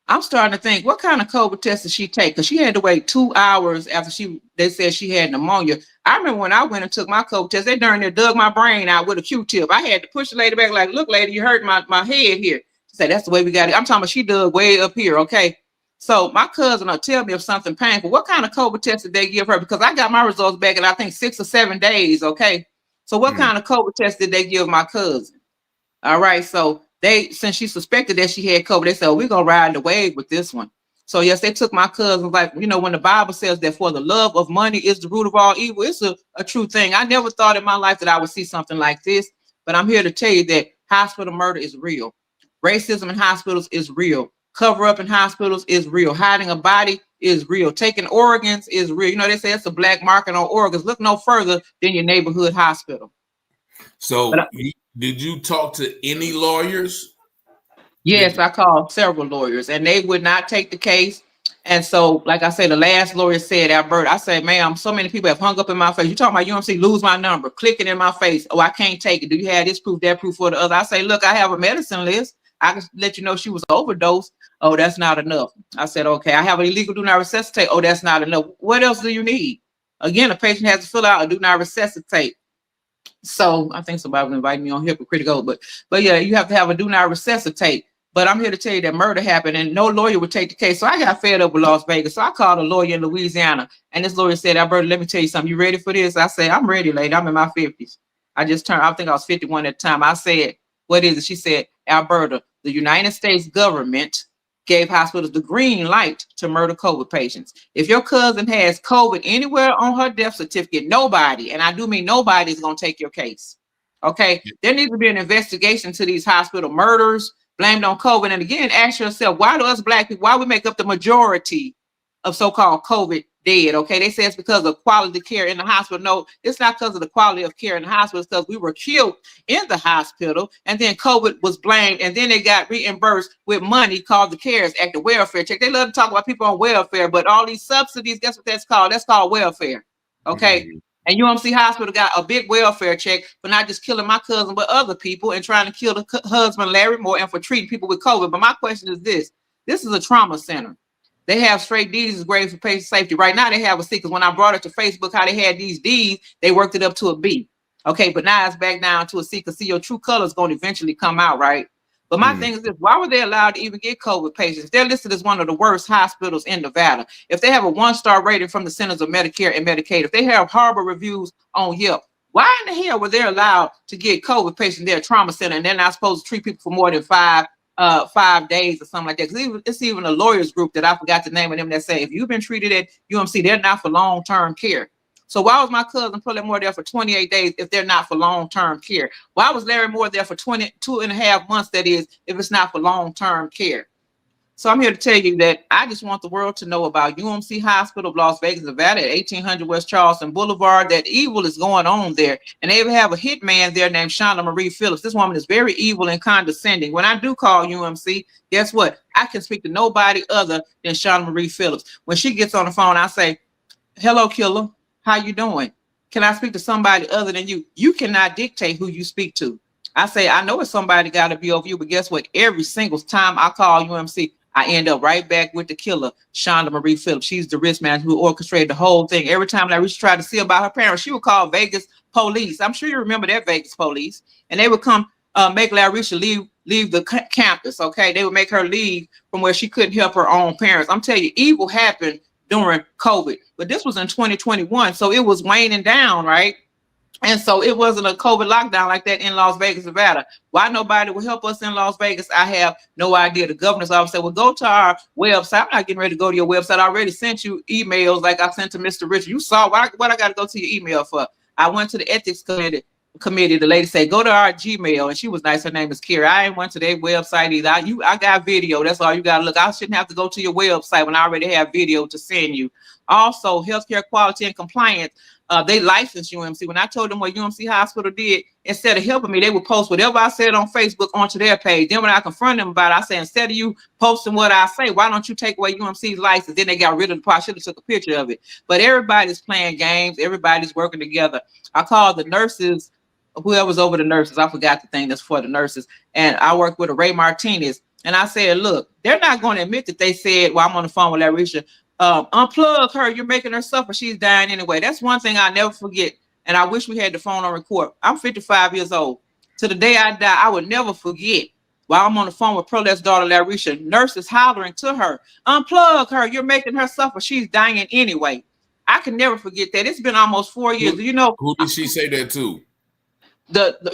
I'm starting to think, what kind of COVID test did she take? Because she had to wait 2 hours after they said she had pneumonia. I remember when I went and took my COVID test, they darn near dug my brain out with a Q-tip. I had to push the lady back like, look, lady, you hurt my head here. She said, that's the way we got it. I'm talking about she dug way up here, okay? So my cousin will tell me if something painful. What kind of COVID test did they give her? Because I got my results back in, I think, 6 or 7 days, okay? So what kind of COVID test did they give my cousin? All right, so since she suspected that she had COVID, they said, oh, we're going to ride the wave with this one. So yes, they took my cousin, like, you know, when the Bible says that for the love of money is the root of all evil, it's a true thing. I never thought in my life that I would see something like this, but I'm here to tell you that hospital murder is real. Racism in hospitals is real. Cover up in hospitals is real. Hiding a body is real. Taking organs is real. You know, they say it's a black market on organs. Look no further than your neighborhood hospital. So did you talk to any lawyers? Yes, I called several lawyers and they would not take the case. And so, like I said, the last lawyer said, Alberta, I said, ma'am, so many people have hung up in my face. You talking about UMC, lose my number, clicking in my face. Oh, I can't take it. Do you have this proof, that proof, or the other? I say, look, I have a medicine list. I can let you know she was overdosed. Oh, that's not enough. I said, okay, I have an illegal do not resuscitate. Oh, that's not enough. What else do you need? Again, a patient has to fill out a do not resuscitate. So I think somebody will invite me on hypocritical, but yeah, you have to have a do not resuscitate. But I'm here to tell you that murder happened and no lawyer would take the case. So I got fed up with Las Vegas. So I called a lawyer in Louisiana and this lawyer said, Alberta, let me tell you something. You ready for this? I said, I'm ready, lady. I'm in my 50s. I just turned, I think I was 51 at the time. I said, what is it? She said, Alberta, the United States government gave hospitals the green light to murder COVID patients. If your cousin has COVID anywhere on her death certificate, nobody, and I do mean nobody, is going to take your case. Okay? There needs to be an investigation to these hospital murders blamed on COVID. And again, ask yourself, why do us black people, why we make up the majority of so-called COVID dead? Okay, they say it's because of quality care in the hospital. No, it's not because of the quality of care in the hospital. It's because we were killed in the hospital and then COVID was blamed and then they got reimbursed with money called the CARES Act, the welfare check. They love to talk about people on welfare, but all these subsidies, guess what that's called? That's called welfare. Okay. And UMC Hospital got a big welfare check for not just killing my cousin, but other people and trying to kill the husband, Larry Moore, and for treating people with COVID. But my question is this is a trauma center. They have straight D's grades for patient safety. Right now they have a C, because when I brought it to Facebook, how they had these D's, they worked it up to a B. Okay, but now it's back down to a C, because see, your true color is going to eventually come out, right? But my thing is this, why were they allowed to even get COVID patients? They're listed as one of the worst hospitals in Nevada. If they have a 1-star rating from the Centers of Medicare and Medicaid, if they have horrible reviews on Yelp, why in the hell were they allowed to get COVID patients? They're a trauma center and they're not supposed to treat people for more than 5 days or something like that. Because it's even a lawyers group that I forgot the name of them that say, if you've been treated at UMC, they're not for long-term care. So why was my cousin Pearlette Moore there for 28 days if they're not for long-term care? Why was Larry Moore there for 22.5 months, that is, if it's not for long-term care? So I'm here to tell you that I just want the world to know about UMC Hospital of Las Vegas, Nevada at 1800 West Charleston Boulevard, that evil is going on there. And they have a hitman there named Shonda Marie Phillips. This woman is very evil and condescending. When I do call UMC, guess what? I can speak to nobody other than Shonda Marie Phillips. When she gets on the phone, I say, hello, killer. How you doing? Can I speak to somebody other than you? You cannot dictate who you speak to. I say, I know it's somebody got to be over you, but guess what? Every single time I call UMC, I end up right back with the killer, Shonda Marie Phillips. She's the risk man who orchestrated the whole thing. Every time Larry tried to see about her parents, she would call Vegas police. I'm sure you remember that, Vegas police. And they would come make Larisha leave the campus. Okay, they would make her leave from where she couldn't help her own parents. I'm telling you, evil happened during COVID, but this was in 2021, so it was waning down, right? And so it wasn't a COVID lockdown like that in Las Vegas, Nevada. Why nobody will help us in Las Vegas, I have no idea. The governor's office said, well, go to our website. I'm not getting ready to go to your website. I already sent you emails like I sent to Mr. Richard. You saw what I got to go to your email for. I went to the ethics committee. The lady said, go to our Gmail. And she was nice. Her name is Kira. I ain't went to their website either. I got video. That's all you got to look. I shouldn't have to go to your website when I already have video to send you. Also, healthcare quality and compliance. They licensed UMC. When I told them what UMC Hospital did, instead of helping me, they would post whatever I said on Facebook onto their page. Then when I confront them about it, I said, instead of you posting what I say, why don't you take away UMC's license? Then they got rid of the part. I should have took a picture of it. But everybody's playing games. Everybody's working together. I called the nurses, whoever's over the nurses. I forgot the thing that's for the nurses. And I worked with a Ray Martinez. And I said, look, they're not going to admit that they said, well, I'm on the phone with Larisha. Unplug her. You're making her suffer. She's dying anyway. That's one thing I never forget. And I wish we had the phone on record. I'm 55 years old. To the day I die, I would never forget. While I'm on the phone with Perlette's daughter, Larisha, nurses hollering to her, unplug her. You're making her suffer. She's dying anyway. I can never forget that. It's been almost 4 years. You know, who did she say that to?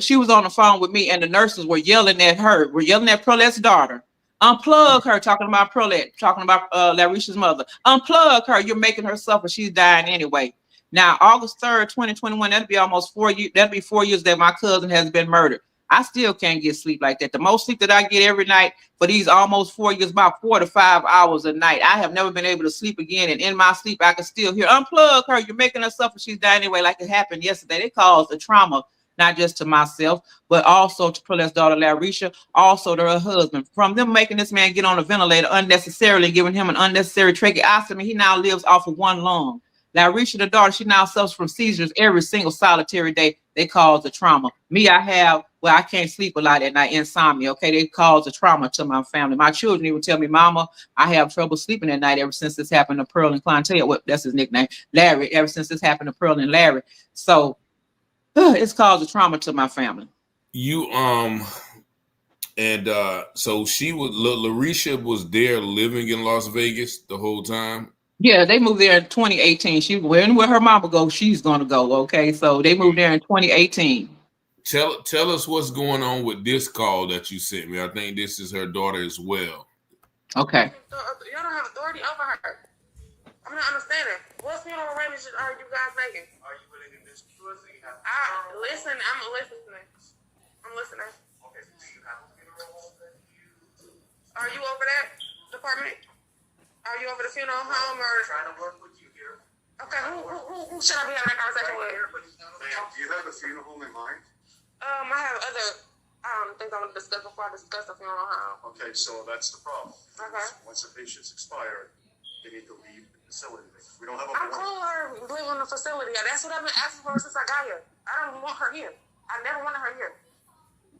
She was on the phone with me, and the nurses were yelling at her. We're yelling at Perlette's daughter. Unplug her, talking about Perlet, talking about Larisha's mother. Unplug her. You're making her suffer. She's dying anyway. Now, August 3rd, 2021, that'll be almost 4 years. That'll be 4 years that my cousin has been murdered. I still can't get sleep like that. The most sleep that I get every night for these almost 4 years, about 4 to 5 hours a night. I have never been able to sleep again. And in my sleep, I can still hear, unplug her. You're making her suffer. She's dying anyway, like it happened yesterday. They caused a trauma, not just to myself, but also to Perlette's daughter, Larisha, also to her husband. From them making this man get on a ventilator unnecessarily, giving him an unnecessary tracheostomy, he now lives off of one lung. Larisha, the daughter, she now suffers from seizures every single solitary day. They cause a trauma. Me, I can't sleep a lot at night, insomnia, okay? They cause a trauma to my family. My children even tell me, Mama, I have trouble sleeping at night ever since this happened to Pearl and Clientele. Well, that's his nickname, Larry, ever since this happened to Pearl and Larry. So, it's caused a trauma to my family. So she was, Larisha was there living in Las Vegas the whole time? Yeah, they moved there in 2018. She went where her mama goes, she's gonna go. Okay, so they moved there in 2018. Tell us what's going on with this call that you sent me. I think this is her daughter as well. Okay. Y'all don't have authority over her. I'm not understanding. What funeral arrangements are you guys making? Are you willing to disclose? Listen, I'm listening. Okay, so do you have a funeral home that you... Are you over that department? Are you over the funeral home or... I'm trying to work with you here. Okay, who should I be having that conversation with? Ma'am, do you have a funeral home in mind? I have other things I want to discuss before I discuss the funeral home. Okay, so that's the problem. Okay. Once the patient's expired, they need to leave the facility. We don't have a... I'm cool with her living in the facility. That's what I've been asking for since I got here. I don't want her here. I never wanted her here.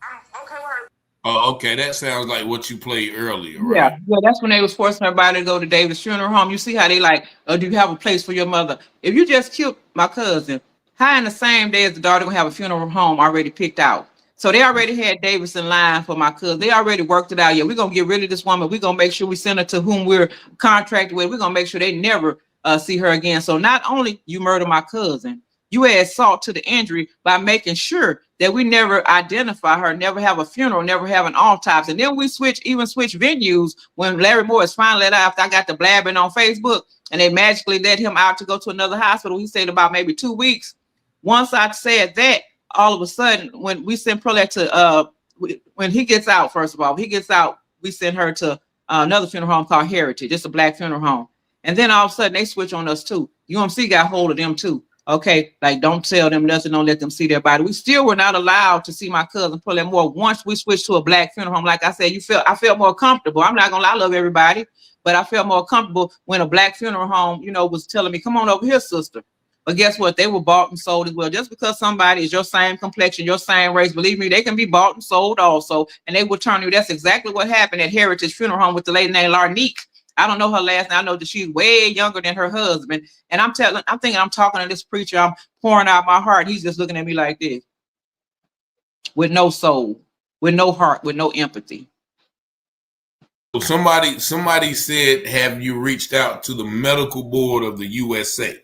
I'm okay with her. Oh, okay. That sounds like what you played earlier, right? Yeah, that's when they was forcing everybody to go to David's funeral home. You see how they like, do you have a place for your mother? If you just killed my cousin, how in the same day as the daughter gonna have a funeral home already picked out? So they already had Davis in line for my cousin. They already worked it out. Yeah, we're gonna get rid of this woman. We're gonna make sure we send her to whom we're contracted with. We're gonna make sure they never see her again. So not only you murder my cousin, you add salt to the injury by making sure that we never identify her, never have a funeral, never have an autopsy. And then we switch venues when Larry Moore is finally let out after I got the blabbing on Facebook and they magically let him out to go to another hospital. He stayed about maybe 2 weeks. Once I said that, all of a sudden, when we send Perlet to, when he gets out, first of all, we send her to another funeral home called Heritage. It's a Black funeral home. And then all of a sudden they switch on us too. UMC got hold of them too. Okay, like don't tell them nothing, don't let them see their body. We still were not allowed to see my cousin Pearlette Moore once we switched to a Black funeral home. Like I said, I felt more comfortable. I'm not gonna lie, I love everybody, but I felt more comfortable when a Black funeral home, was telling me, come on over here, sister. But guess what? They were bought and sold as well. Just because somebody is your same complexion, your same race, believe me, they can be bought and sold also. And they will turn you. That's exactly what happened at Heritage Funeral Home with the lady named Larnique. I don't know her last name. I know that she's way younger than her husband. And I'm thinking I'm talking to this preacher. I'm pouring out my heart. He's just looking at me like this with no soul, with no heart, with no empathy. So somebody said, have you reached out to the medical board of the USA?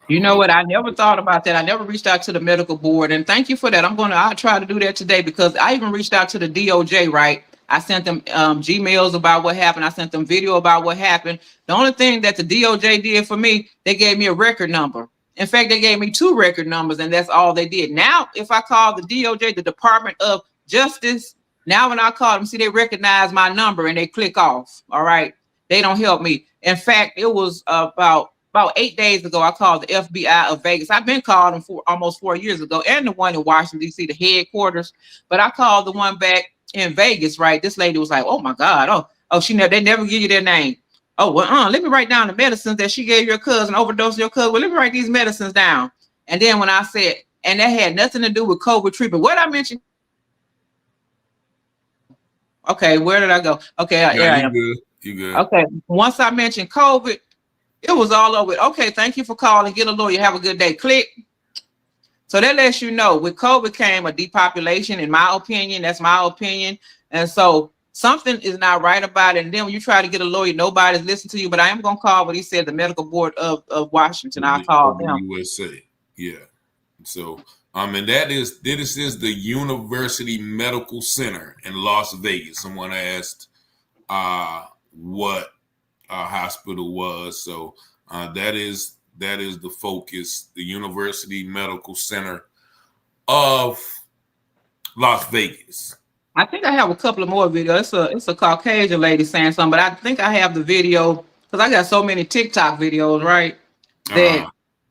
You know what? I never thought about that. I never reached out to the medical board, and thank you for that. I'll try to do that today, because I even reached out to the DOJ, right? I sent them Gmails about what happened. I sent them video about what happened. The only thing that the DOJ did for me, they gave me a record number. In fact, they gave me 2 record numbers, and that's all they did. Now, if I call the DOJ, the Department of Justice, now when I call them, see, they recognize my number and they click off. All right. They don't help me. In fact, it was about 8 days ago, I called the FBI of Vegas. I've been called them for almost 4 years ago, and the one in Washington, D.C., the headquarters. But I called the one back in Vegas, right? This lady was like, oh, my God. They never give you their name. Oh, well, let me write down the medicines that she gave your cousin, overdose your cousin. Well, let me write these medicines down. And then when I said, and that had nothing to do with COVID treatment, what I mentioned. Okay, where did I go? Okay, yeah, you good. Okay, once I mentioned COVID, it was all over. Okay, thank you for calling. Get a lawyer. Have a good day. Click. So that lets you know with COVID came a depopulation, in my opinion. That's my opinion. And so something is not right about it. And then when you try to get a lawyer, nobody's listening to you. But I am going to call what he said, the medical board of Washington. I'll call them. USA. Yeah. So, and this is the University Medical Center in Las Vegas. Someone asked what hospital was. So that is the focus, the University Medical Center of Las Vegas. I think I have a couple of more videos. It's a Caucasian lady saying something, but I think I have the video because I got so many TikTok videos, right?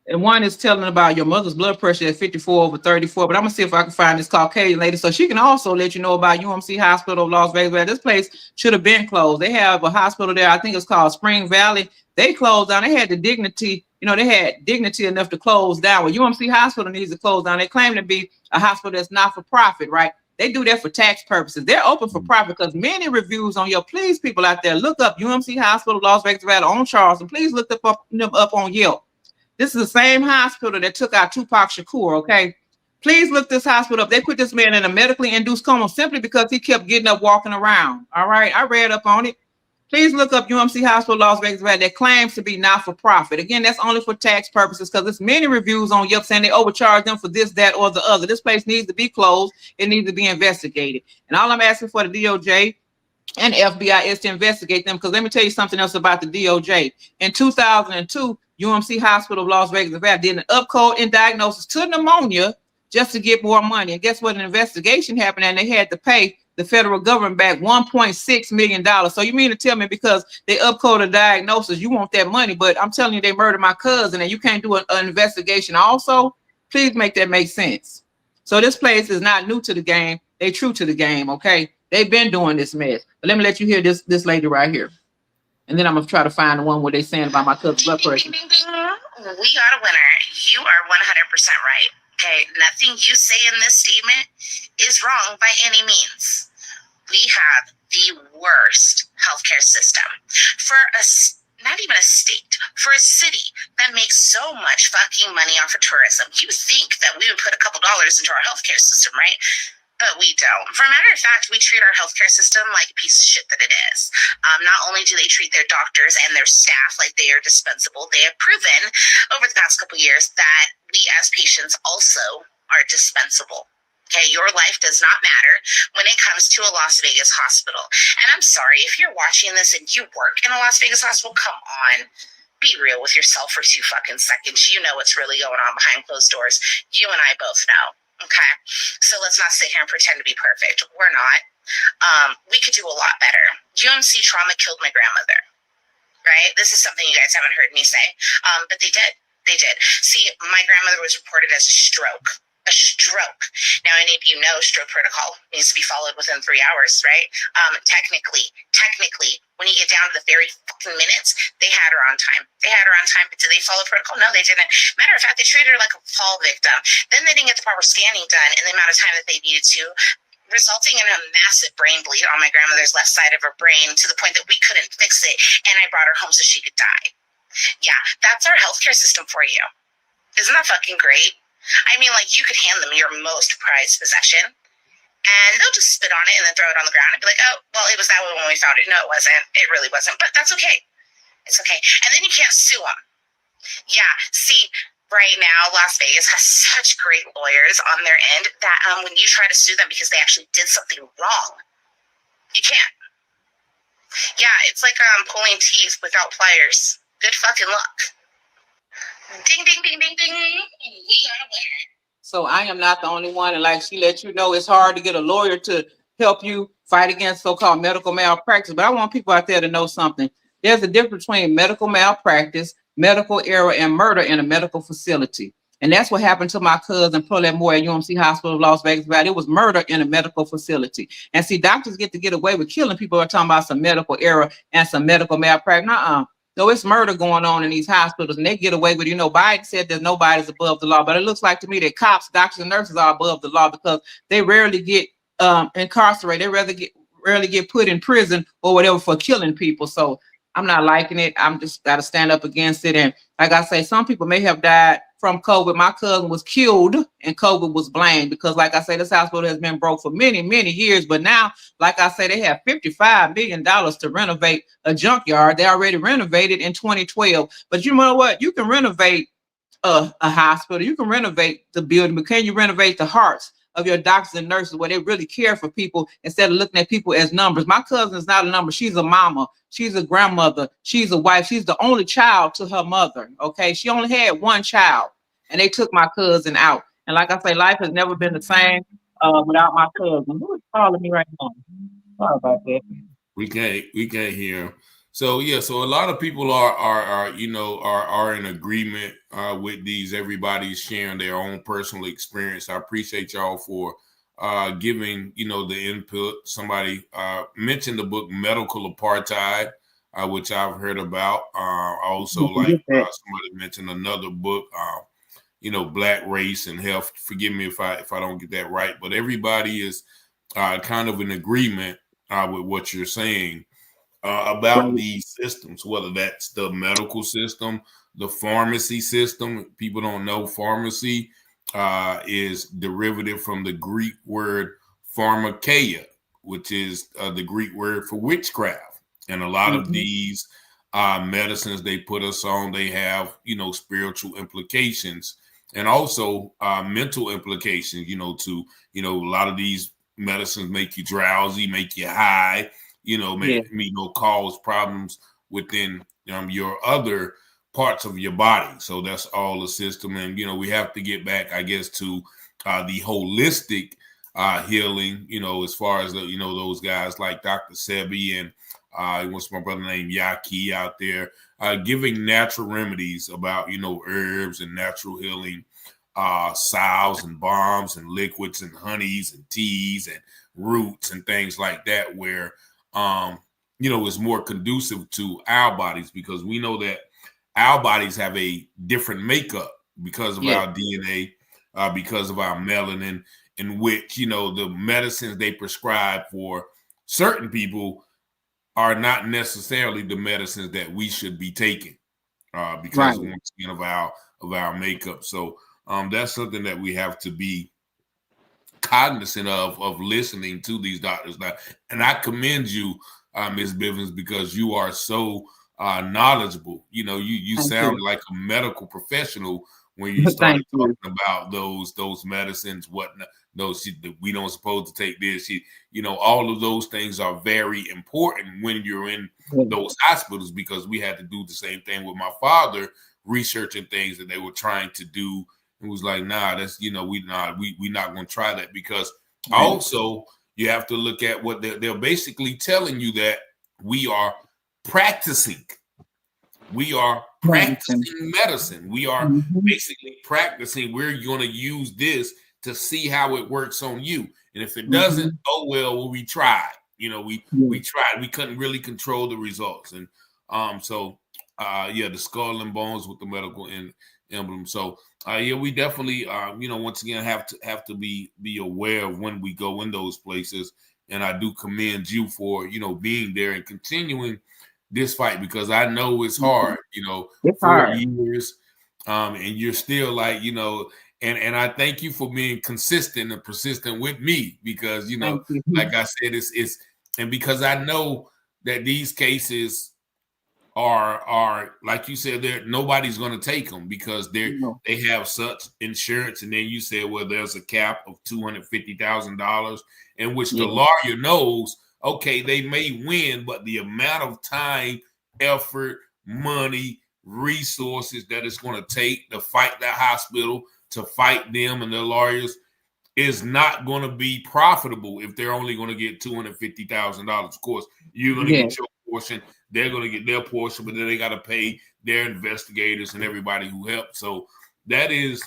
And one is telling about your mother's blood pressure at 54/34. But I'm gonna see if I can find this Caucasian lady so she can also let you know about UMC Hospital of Las Vegas. This place should have been closed. They have a hospital there. I think it's called Spring Valley. They closed down. They had the dignity, they had dignity enough to close down. Well, UMC Hospital needs to close down. They claim to be a hospital that's not for profit, right? They do that for tax purposes. They're open for profit because many reviews on your, please, people out there, look up UMC Hospital, Las Vegas, on Charleston. Please look them up on Yelp. This is the same hospital that took out Tupac Shakur, okay? Please look this hospital up. They put this man in a medically induced coma simply because he kept getting up, walking around, all right? I read up on it. Please look up UMC Hospital, Las Vegas, that claims to be not-for-profit. Again, that's only for tax purposes because there's many reviews on Yelp saying they overcharge them for this, that, or the other. This place needs to be closed. It needs to be investigated. And all I'm asking for the DOJ and FBI is to investigate them because let me tell you something else about the DOJ. In 2002, UMC Hospital of Las Vegas, did an upcode in diagnosis to pneumonia just to get more money. And guess what? An investigation happened and they had to pay the federal government back $1.6 million. So you mean to tell me because they upcoded a diagnosis, you want that money, but I'm telling you they murdered my cousin and you can't do an investigation also? Please make that make sense. So this place is not new to the game. They true to the game, okay? They've been doing this mess. But let me let you hear this lady right here. And then I'm going to try to find the one where they saying about my cousin's blood pressure. We got a winner. You are 100% right. Okay, nothing you say in this statement is wrong by any means. We have the worst healthcare system for not even a state, for a city that makes so much fucking money off of tourism. You think that we would put a couple dollars into our healthcare system, right? But we don't. For a matter of fact, we treat our healthcare system like a piece of shit that it is. Not only do they treat their doctors and their staff like they are dispensable, they have proven over the past couple years that we as patients also are dispensable. Okay, your life does not matter when it comes to a Las Vegas hospital. And I'm sorry, if you're watching this and you work in a Las Vegas hospital, come on. Be real with yourself for 2 fucking seconds. You know what's really going on behind closed doors. You and I both know. Okay, so let's not sit here and pretend to be perfect. We're not. We could do a lot better. UMC trauma killed my grandmother, right? This is something you guys haven't heard me say, but they did. They did. See, my grandmother was reported as a stroke. A stroke. Now, any of you know stroke protocol needs to be followed within 3 hours, right? Technically, when you get down to the very fucking minutes, they had her on time. But did they follow protocol? No, they didn't. Matter of fact, they treated her like a fall victim. Then they didn't get the proper scanning done in the amount of time that they needed to, resulting in a massive brain bleed on my grandmother's left side of her brain to the point that we couldn't fix it, and I brought her home so she could die. Yeah, that's our healthcare system for you. Isn't that fucking great? I mean, like, you could hand them your most prized possession, And they'll just spit on it and then throw it on the ground and be like, oh, well, it was that way when we found it. No, it wasn't. It really wasn't. But that's okay. It's okay. And then you can't sue them. Yeah. See, right now, Las Vegas has such great lawyers on their end that when you try to sue them because they actually did something wrong, you can't. Yeah, it's like pulling teeth without pliers. Good fucking luck. Ding, ding, ding, ding, ding. We got a winner. So I am not the only one. And like she let you know, it's hard to get a lawyer to help you fight against so-called medical malpractice. But I want people out there to know something. There's a difference between medical malpractice, medical error, and murder in a medical facility. And that's what happened to my cousin, Pearlette Moore at UMC Hospital of Las Vegas Valley. It was murder in a medical facility. And see, doctors get to get away with killing people who are talking about some medical error and some medical malpractice. No, it's murder going on in these hospitals, and they get away with it. You know, Biden said that nobody's above the law, but it looks like to me that cops, doctors, and nurses are above the law because they rarely get incarcerated. They rarely get put in prison or whatever for killing people. So I'm not liking it. I'm just got to stand up against it. And like I say, some people may have died from COVID. My cousin was killed and COVID was blamed because, like I say, this hospital has been broke for many, many years. But now, like I say, they have $55 million to renovate a junkyard. They already renovated in 2012. But you know what? You can renovate a hospital. You can renovate the building, but can you renovate the hearts of your doctors and nurses where they really care for people instead of looking at people as numbers? My cousin is not a number. She's a mama. She's a grandmother. She's a wife. She's the only child to her mother. Okay. She only had one child and they took my cousin out. And like I say, life has never been the same without my cousin. Who is calling me right now? Sorry about that. We can't hear him. So yeah, so a lot of people are in agreement with these. Everybody's sharing their own personal experience. I appreciate y'all for giving the input. Somebody mentioned the book Medical Apartheid, which I've heard about. Also, like somebody mentioned another book, Black Race and Health. Forgive me if I don't get that right, but everybody is kind of in agreement with what you're saying about these systems, whether that's the medical system, the pharmacy system. People don't know pharmacy is derivative from the Greek word pharmakeia, which is the Greek word for witchcraft. And a lot of these medicines they put us on, they have, spiritual implications and also mental implications, a lot of these medicines make you drowsy, make you high, cause problems within your other parts of your body. So that's all the system. And, we have to get back, I guess, to the holistic healing, as far as, those guys like Dr. Sebi and what's my brother named Yaki out there, giving natural remedies about, herbs and natural healing, salves and balms and liquids and honeys and teas and roots and things like that, where is more conducive to our bodies, because we know that our bodies have a different makeup because of our DNA, because of our melanin, in which, the medicines they prescribe for certain people are not necessarily the medicines that we should be taking because once again of our makeup. So that's something that we have to be cognizant of listening to these doctors now. And I commend you, Ms. Bivens, because you are so knowledgeable. You sound like a medical professional when you started talking about those medicines, whatnot. We don't supposed to take this. All of those things are very important when you're in those hospitals, because we had to do the same thing with my father, researching things that they were trying to do. It was like, nah, that's, we're not going to try that, because also you have to look at what they're basically telling you, that we are practicing. We are practicing medicine. We are basically practicing. We're going to use this to see how it works on you. And if it doesn't, oh, well, we tried. We tried. We couldn't really control the results. And the skull and bones with the medical emblem. So we definitely once again have to be aware of when we go in those places. And I do commend you for being there and continuing this fight, because I know it's hard. It's 4 years, and you're still like And I thank you for being consistent and persistent with me, because, you know, Thank you. like I said, it's and because I know that these cases are like you said, there nobody's going to take them because they have such insurance. And then you said, well, there's a cap of $250,000, in which the lawyer knows, okay, they may win, but the amount of time, effort, money, resources that it's going to take to fight that hospital, to fight them and their lawyers, is not going to be profitable if they're only going to get $250,000. Of course, you're going to get your portion, they're going to get their portion, but then they got to pay their investigators and everybody who helped. So that is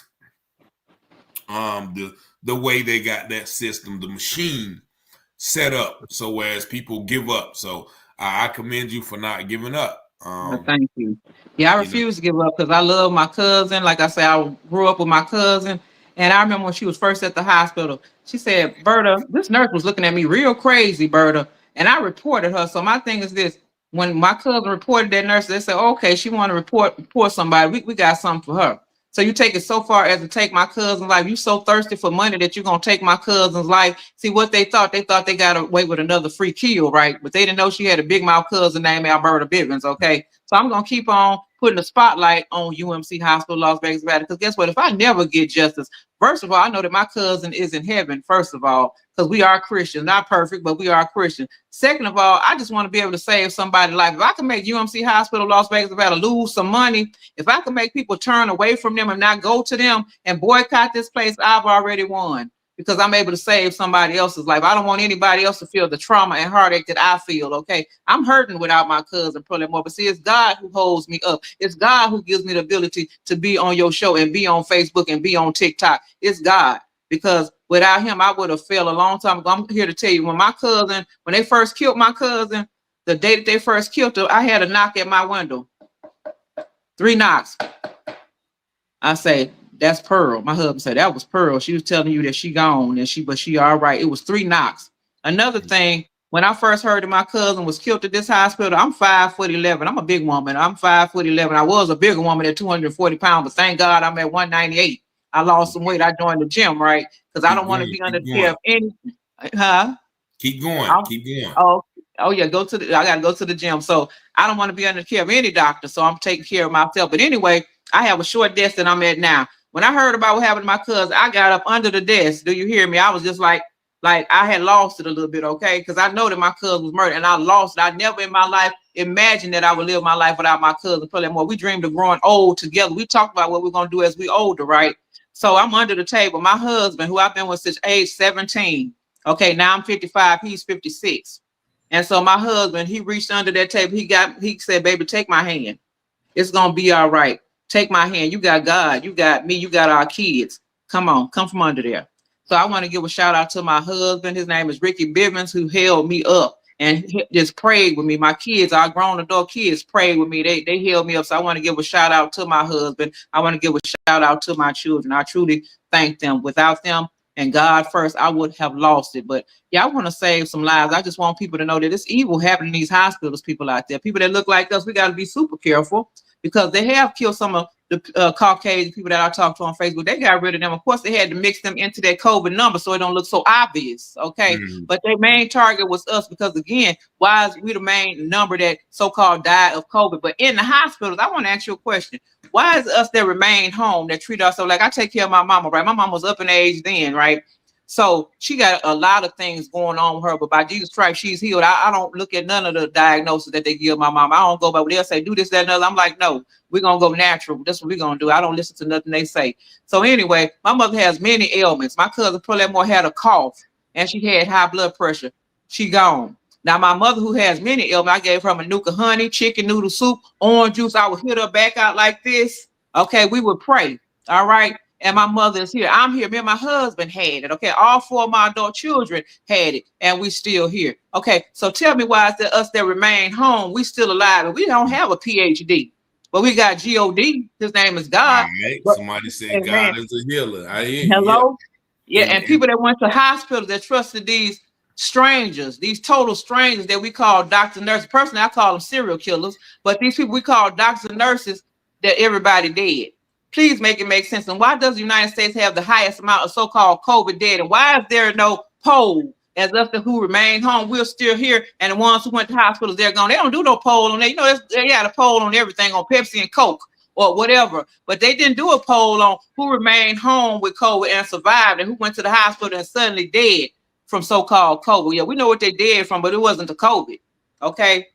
the way they got that system, the machine set up, so whereas people give up. So I commend you for not giving up. Thank you. Yeah, I refuse to give up because I love my cousin. Like I said, I grew up with my cousin. And I remember when she was first at the hospital, she said, Berta, this nurse was looking at me real crazy, Berta. And I reported her. So my thing is this. When my cousin reported that nurse, they said, okay, she want to report somebody. We got something for her. So you take it so far as to take my cousin's life. You so thirsty for money that you're going to take my cousin's life. See what they thought. They thought they got away with another free kill, right? But they didn't know she had a big mouth cousin named Alberta Bivens, okay? So I'm going to keep on putting the spotlight on UMC Hospital, Las Vegas, Nevada. Because guess what? If I never get justice, first of all, I know that my cousin is in heaven, first of all, because we are Christians. Not perfect, but we are Christians. Second of all, I just want to be able to save somebody's life. If I can make UMC Hospital, Las Vegas, Nevada lose some money, if I can make people turn away from them and not go to them and boycott this place, I've already won. Because I'm able to save somebody else's life. I don't want anybody else to feel the trauma and heartache that I feel, okay? I'm hurting without my cousin, Pearlette Moore, but see, it's God who holds me up. It's God who gives me the ability to be on your show and be on Facebook and be on TikTok. It's God, because without him, I would have failed a long time ago. I'm here to tell you, when they first killed my cousin, the day that they first killed her, I had a knock at my window. 3 knocks. I say, that's Pearl. My husband said, that was Pearl. She was telling you that she gone, and she all right. It was 3 knocks. Another thing, when I first heard that my cousin was killed at this hospital, I'm 5'11". I'm a big woman. I'm 5'11". I was a bigger woman at 240 pounds, but thank God I'm at 198. I lost some weight. I joined the gym, right? Because I don't want to be under the care of any. Keep going. Keep going. Oh yeah, I gotta go to the gym. So I don't want to be under the care of any doctor. So I'm taking care of myself. But anyway, I have a short desk that I'm at now. When I heard about what happened to my cousin, I got up under the desk. Do you hear me? I was just like I had lost it a little bit, okay? Because I know that my cousin was murdered, and I lost it. I never in my life imagined that I would live my life without my cousin, Pearlette Moore. We dreamed of growing old together. We talked about what we're going to do as we older, right? So I'm under the table. My husband, who I've been with since age 17, okay, now I'm 55, he's 56. And so my husband, he reached under that table. He said, baby, take my hand. It's going to be all right. Take my hand. You got God. You got me. You got our kids. Come on. Come from under there. So I want to give a shout out to my husband. His name is Ricky Bivens, who held me up and just prayed with me. My kids, our grown adult kids, prayed with me. They held me up. So I want to give a shout out to my husband. I want to give a shout out to my children. I truly thank them. Without them and God first, I would have lost it. But yeah, I want to save some lives. I just want people to know that it's evil happening in these hospitals, people out there. People that look like us, we got to be super careful, because they have killed some of the Caucasian people that I talked to on Facebook. They got rid of them. Of course, they had to mix them into their COVID number so it don't look so obvious, okay? But their main target was us, because, again, why is we the main number that so-called died of COVID? But in the hospitals, I want to ask you a question. Why is us that remain home, that treat us so, like I take care of my mama, right? My mom was up in age then, right? So she got a lot of things going on with her, but by Jesus Christ, she's healed. I don't look at none of the diagnoses that they give my mom. I don't go by what they'll say, do this, that, and other. I'm like, no, we're going to go natural. That's what we're going to do. I don't listen to nothing they say. So anyway, my mother has many ailments. My cousin Pearlette Moore had a cough, and she had high blood pressure. She gone. Now, my mother, who has many ailments, I gave her manuka honey, chicken noodle soup, orange juice. I would hit her back out like this. Okay, we would pray. All right. And my mother is here. I'm here. Me and my husband had it. Okay. All 4 of my adult children had it. And we still here. Okay. So tell me, why is it us that remain home, we still alive, and we don't have a PhD, but we got G-O-D. His name is God. Right. Somebody said God is a healer. I hear you. Hello. Yeah. And people that went to hospitals that trusted these strangers, these total strangers that we call doctors and nurses. Personally, I call them serial killers. But these people we call doctors and nurses, that everybody dead. Please make it make sense. And why does the United States have the highest amount of so-called COVID dead? And why is there no poll as us who remain home? We're still here, and the ones who went to hospitals, they're gone. They don't do no poll on that. You know, they got a poll on everything, on Pepsi and Coke or whatever. But they didn't do a poll on who remained home with COVID and survived, and who went to the hospital and suddenly dead from so-called COVID. Yeah, we know what they did from, but it wasn't the COVID. Okay.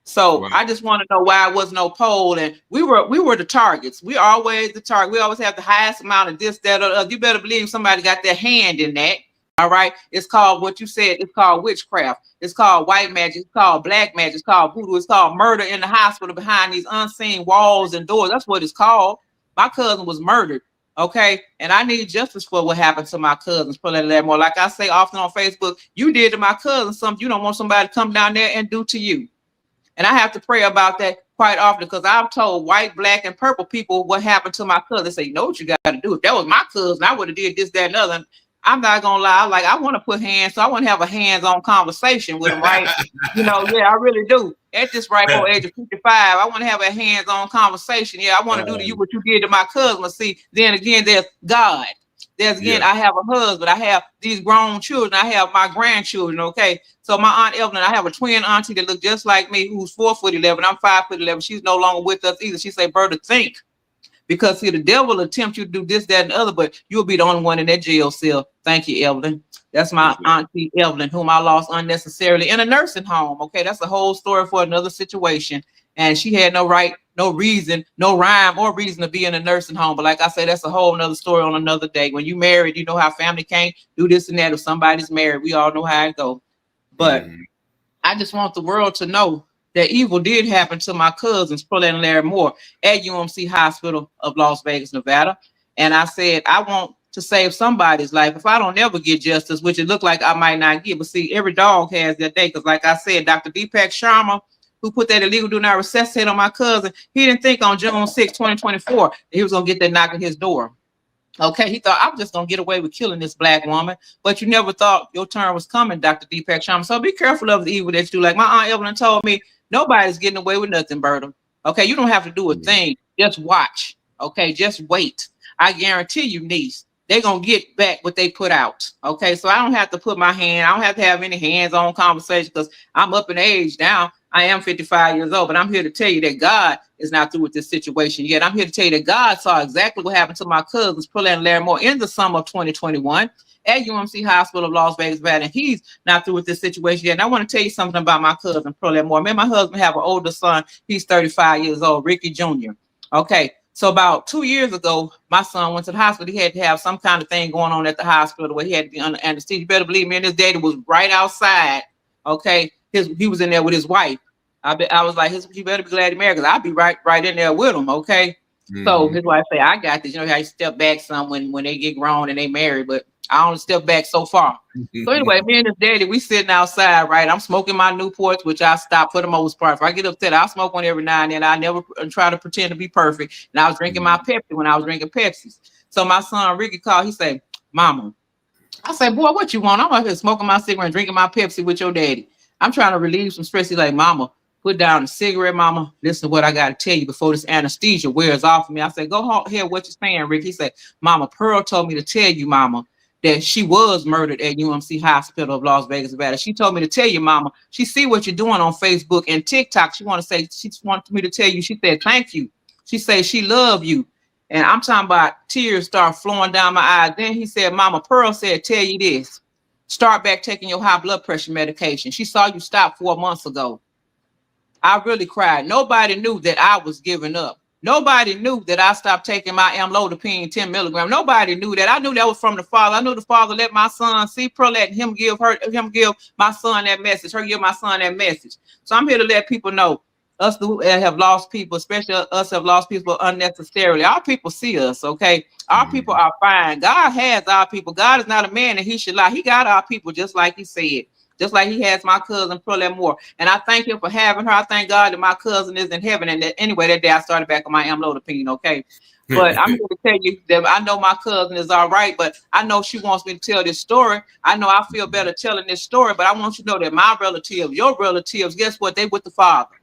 So I just want to know why it was no poll, and we were the targets. We always the target. We always have the highest amount of this, that, or you better believe somebody got their hand in that. All right. It's called what you said. It's called witchcraft. It's called white magic. It's called black magic. It's called voodoo. It's called murder in the hospital behind these unseen walls and doors. That's what it's called. My cousin was murdered. Okay. And I need justice for what happened to my cousins. Pearlette Moore. Like I say often on Facebook, you did to my cousin something you don't want somebody to come down there and do to you. And I have to pray about that quite often, because I've told white, black, and purple people what happened to my cousin. They say, you know what you got to do. If that was my cousin, I would have did this, that, and other. I'm not going to lie. Like, I want to put hands, so I want to have a hands-on conversation with them, right? You know, yeah, I really do. At this ripe old age of 55, I want to have a hands-on conversation. Yeah, I want to do to you what you did to my cousin. But see, then again, there's God. There's again, I have a husband. I have these grown children. I have my grandchildren. Okay. So my Aunt Evelyn, I have a twin auntie that looks just like me, who's 4'11". I'm 5'11". She's no longer with us either. She say, Berta, think. Because see, the devil will attempt you to do this, that, and the other, but you'll be the only one in that jail cell. Thank you, Evelyn. That's my auntie Evelyn, whom I lost unnecessarily in a nursing home. Okay. That's a whole story for another situation. And she had no right, no reason, no rhyme or reason to be in a nursing home. But like I said, that's a whole nother story on another day. When you married, you know how family can't do this and that. If somebody's married, we all know how it goes. But I just want the world to know that evil did happen to my cousins, Pearlette and Larry Moore, at UMC Hospital of Las Vegas, Nevada. And I said, I want to save somebody's life. If I don't ever get justice, which it looked like I might not get, but see, every dog has their day. Because like I said, Dr. Deepak Sharma, who put that illegal do not resuscitate on my cousin, he didn't think on June 6, 2024, that he was going to get that knock on his door. Okay, he thought, I'm just going to get away with killing this black woman. But you never thought your turn was coming, Dr. Deepak Sharma. So be careful of the evil that you do. Like my Aunt Evelyn told me, nobody's getting away with nothing, Berta. Okay, you don't have to do a thing. Just watch. Okay, just wait. I guarantee you, niece, they're going to get back what they put out. Okay, so I don't have to put my hand, I don't have to have any hands-on conversation, because I'm up in age now. I am 55 years old, but I'm here to tell you that God is not through with this situation yet. I'm here to tell you that God saw exactly what happened to my cousins, Pearlette and Larry Moore, in the summer of 2021 at UMC Hospital of Las Vegas, Nevada. And he's not through with this situation yet. And I want to tell you something about my cousin, Pearlette Moore. Me and my husband have an older son. He's 35 years old, Ricky Jr. Okay. So about 2 years ago, my son went to the hospital. He had to have some kind of thing going on at the hospital where he had to be under anesthesia. You better believe me, and his daddy was right outside. Okay. He was in there with his wife. I was like, he better be glad he married, because I'll be right in there with him. Okay. So his wife say, I got this. You know how you step back some when they get grown and they married, but I only step back so far. So anyway, me and his daddy, we sitting outside, right? I'm smoking my Newports, which I stop for the most part. If I get upset, I'll smoke one every now and then. I never try to pretend to be perfect. And I was drinking my Pepsi when I was drinking Pepsis. So my son Ricky called. He said, Mama. I said, boy, what you want? I'm out here smoking my cigarette and drinking my Pepsi with your daddy. I'm trying to relieve some stress. He's like, Mama, put down the cigarette, Mama. Listen to what I got to tell you before this anesthesia wears off of me. I said, go ahead, what you saying, Rick? He said, Mama, Pearl told me to tell you, Mama, that she was murdered at UMC Hospital of Las Vegas, Nevada. She told me to tell you, Mama, she see what you're doing on Facebook and TikTok. She wants me to tell you, she said, thank you. She said she love you. And I'm talking about tears start flowing down my eyes. Then he said, Mama, Pearl said, tell you this, start back taking your high blood pressure medication. She saw you stop 4 months ago. I really cried. Nobody knew that I was giving up. Nobody knew that I stopped taking my amlodipine 10 milligrams. Nobody knew that. I knew that was from the Father. I knew the Father let my son see Perlet, him give my son that message, her give my son that message. So I'm here to let people know, us who have lost people, especially us have lost people unnecessarily. Our people see us, okay? Our people are fine. God has our people. God is not a man that he should lie. He got our people just like he said. Just like he has my cousin, Pearlette Moore. And I thank him for having her. I thank God that my cousin is in heaven. And that, anyway, that day I started back on my amlodipine, okay? But I'm going to tell you that I know my cousin is all right, but I know she wants me to tell this story. I know I feel better telling this story, but I want you to know that my relatives, your relatives, guess what? They with the Father.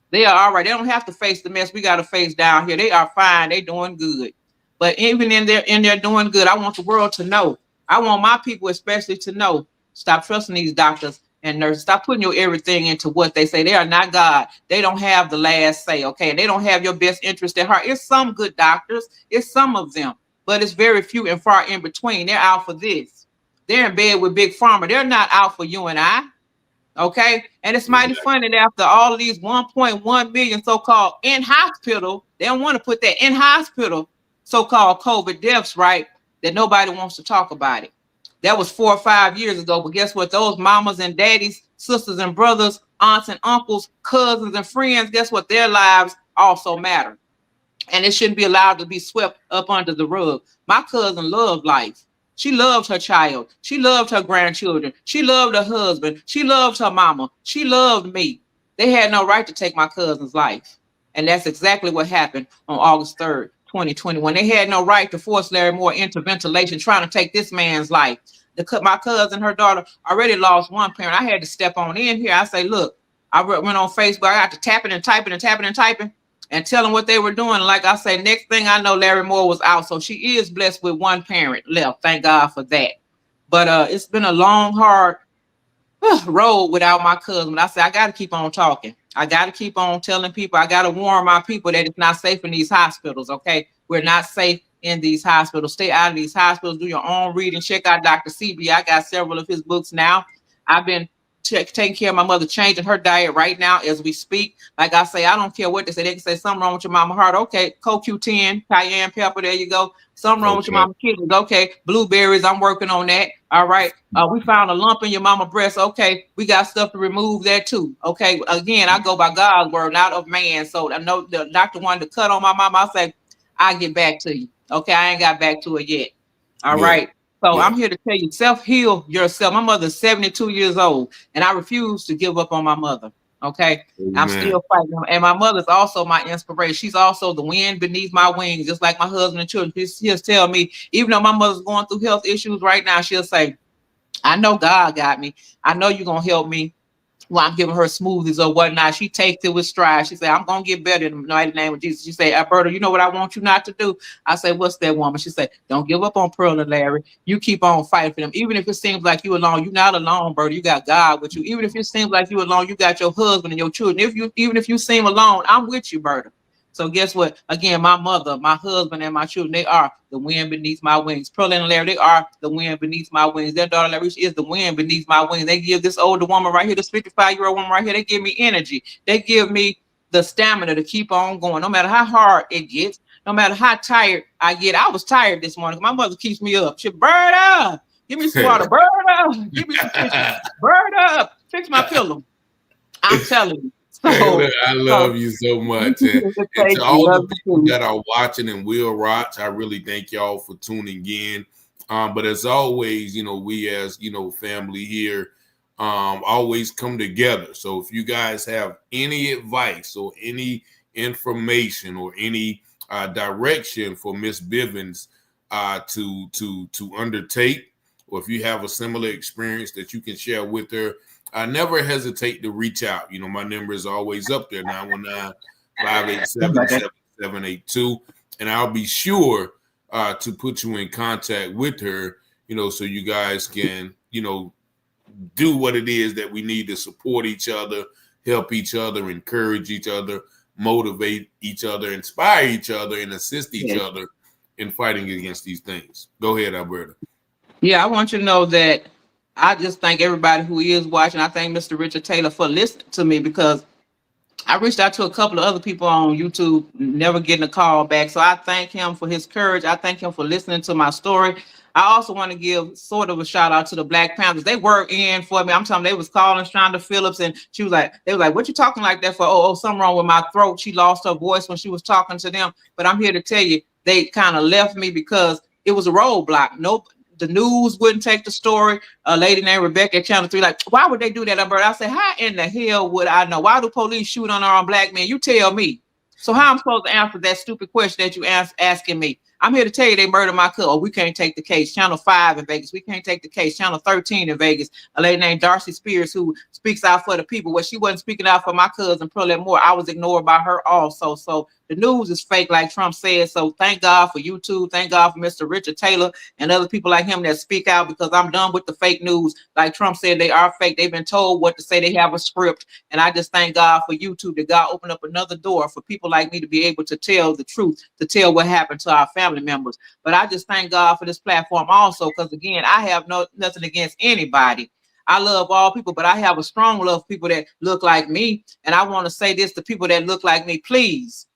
They are all right. They don't have to face the mess we got to face down here. They are fine. They doing good. But even in there doing good, I want the world to know. I want my people especially to know. Stop trusting these doctors and nurses. Stop putting your everything into what they say. They are not God. They don't have the last say, okay? They don't have your best interest at heart. It's some good doctors. It's some of them. But it's very few and far in between. They're out for this. They're in bed with Big Pharma. They're not out for you and I. Okay. And it's mighty funny that after all of these 1.1 million so-called in hospital, they don't want to put that in hospital so-called COVID deaths, right? That nobody wants to talk about it. That was 4 or 5 years ago. But guess what? Those mamas and daddies, sisters and brothers, aunts and uncles, cousins and friends, guess what? Their lives also matter. And it shouldn't be allowed to be swept up under the rug. My cousin loved life. She loved her child. She loved her grandchildren. She loved her husband. She loved her mama. She loved me. They had no right to take my cousin's life. And that's exactly what happened on August 3rd, 2021. They had no right to force Larry Moore into ventilation, trying to take this man's life. My cousin, her daughter, already lost one parent. I had to step on in here. I say, look, I went on Facebook. I got to tapping and typing and tapping and typing and tell them what they were doing. Like I say, next thing I know, Larry Moore was out. So she is blessed with one parent left. Thank God for that. But it's been a long, hard road without my cousin. But I said, I got to keep on talking. I got to keep on telling people. I got to warn my people that it's not safe in these hospitals, okay? We're not safe in these hospitals. Stay out of these hospitals. Do your own reading. Check out Dr. CB. I got several of his books now. I've been taking care of my mother, changing her diet right now as we speak. Like I say, I don't care what they say. They can say something wrong with your mama heart. Okay, CoQ10, cayenne pepper. There you go. Something wrong with your mama kidneys. Okay, blueberries. I'm working on that. All right. We found a lump in your mama breast. Okay, we got stuff to remove that too. Okay. Again, I go by God's word, not of man. So I know the doctor wanted to cut on my mama. I say, I'll get back to you. Okay, I ain't got back to it yet. All right. So I'm here to tell you, self-heal yourself. My mother's 72 years old, and I refuse to give up on my mother. Okay. Amen. I'm still fighting. And my mother's also my inspiration. She's also the wind beneath my wings, just like my husband and children. She'll tell me, even though my mother's going through health issues right now, she'll say, I know God got me. I know you're going to help me. Well, I'm giving her smoothies or whatnot. She takes it with stride. She said, I'm going to get better in the mighty name of Jesus. She said, Alberta, you know what I want you not to do? I say, what's that, woman? She said, don't give up on Perlet, Larry. You keep on fighting for them. Even if it seems like you're alone, you're not alone, Berta. You got God with you. Even if it seems like you're alone, you got your husband and your children. Even if you seem alone, I'm with you, Berta. So guess what? Again, my mother, my husband, and my children, they are the wind beneath my wings. Pearlette and Larry, they are the wind beneath my wings. Their daughter, Larry, is the wind beneath my wings. They give this older woman right here, this 55-year-old woman right here, they give me energy. They give me the stamina to keep on going. No matter how hard it gets, no matter how tired I get. I was tired this morning. My mother keeps me up. She, Berta, give me some water. Berta, give me some tissue. Berta, fix my pillow. I'm telling you. I love you so much. And to all the people that are watching and will watch, I really thank y'all for tuning in. But as always, we as, family here, always come together. So if you guys have any advice or any information or any direction for Miss Bivens to undertake, or if you have a similar experience that you can share with her, never hesitate to reach out. My number is always up there, 919-587-7782. And I'll be sure to put you in contact with her, so you guys can, do what it is that we need to support each other, help each other, encourage each other, motivate each other, inspire each other, and assist each other in fighting against these things. Go ahead, Alberta. Yeah, I want you to know that I just thank everybody who is watching. I thank Mr. Richard Taylor for listening to me, because I reached out to a couple of other people on YouTube, never getting a call back. So I thank him for his courage. I thank him for listening to my story. I also want to give sort of a shout out to the Black Panthers. They were in for me. I'm telling you, they was calling Shonda Phillips, and they was like, what you talking like that for? Oh, something wrong with my throat. She lost her voice when she was talking to them. But I'm here to tell you, they kind of left me because it was a roadblock. Nope. The news wouldn't take the story. A lady named Rebecca at Channel 3, like, why would they do that, Alberta? I said, how in the hell would I know? Why do police shoot unarmed black men? You tell me. So how I'm supposed to answer that stupid question that you asking me? I'm here to tell you they murdered my cousin. Oh, we can't take the case. Channel 5 in Vegas. We can't take the case. Channel 13 in Vegas. A lady named Darcy Spears who speaks out for the people. Well, she wasn't speaking out for my cousin, Pearlette Moore. I was ignored by her also. So the news is fake, like Trump said. So thank God for YouTube. Thank God for Mr. Richard Taylor and other people like him that speak out, because I'm done with the fake news. Like Trump said, they are fake. They've been told what to say. They have a script. And I just thank God for YouTube, that God opened up another door for people like me to be able to tell the truth, to tell what happened to our family members. But I just thank God for this platform also, because again, I have nothing against anybody. I love all people, but I have a strong love for people that look like me. And I want to say this to people that look like me, please.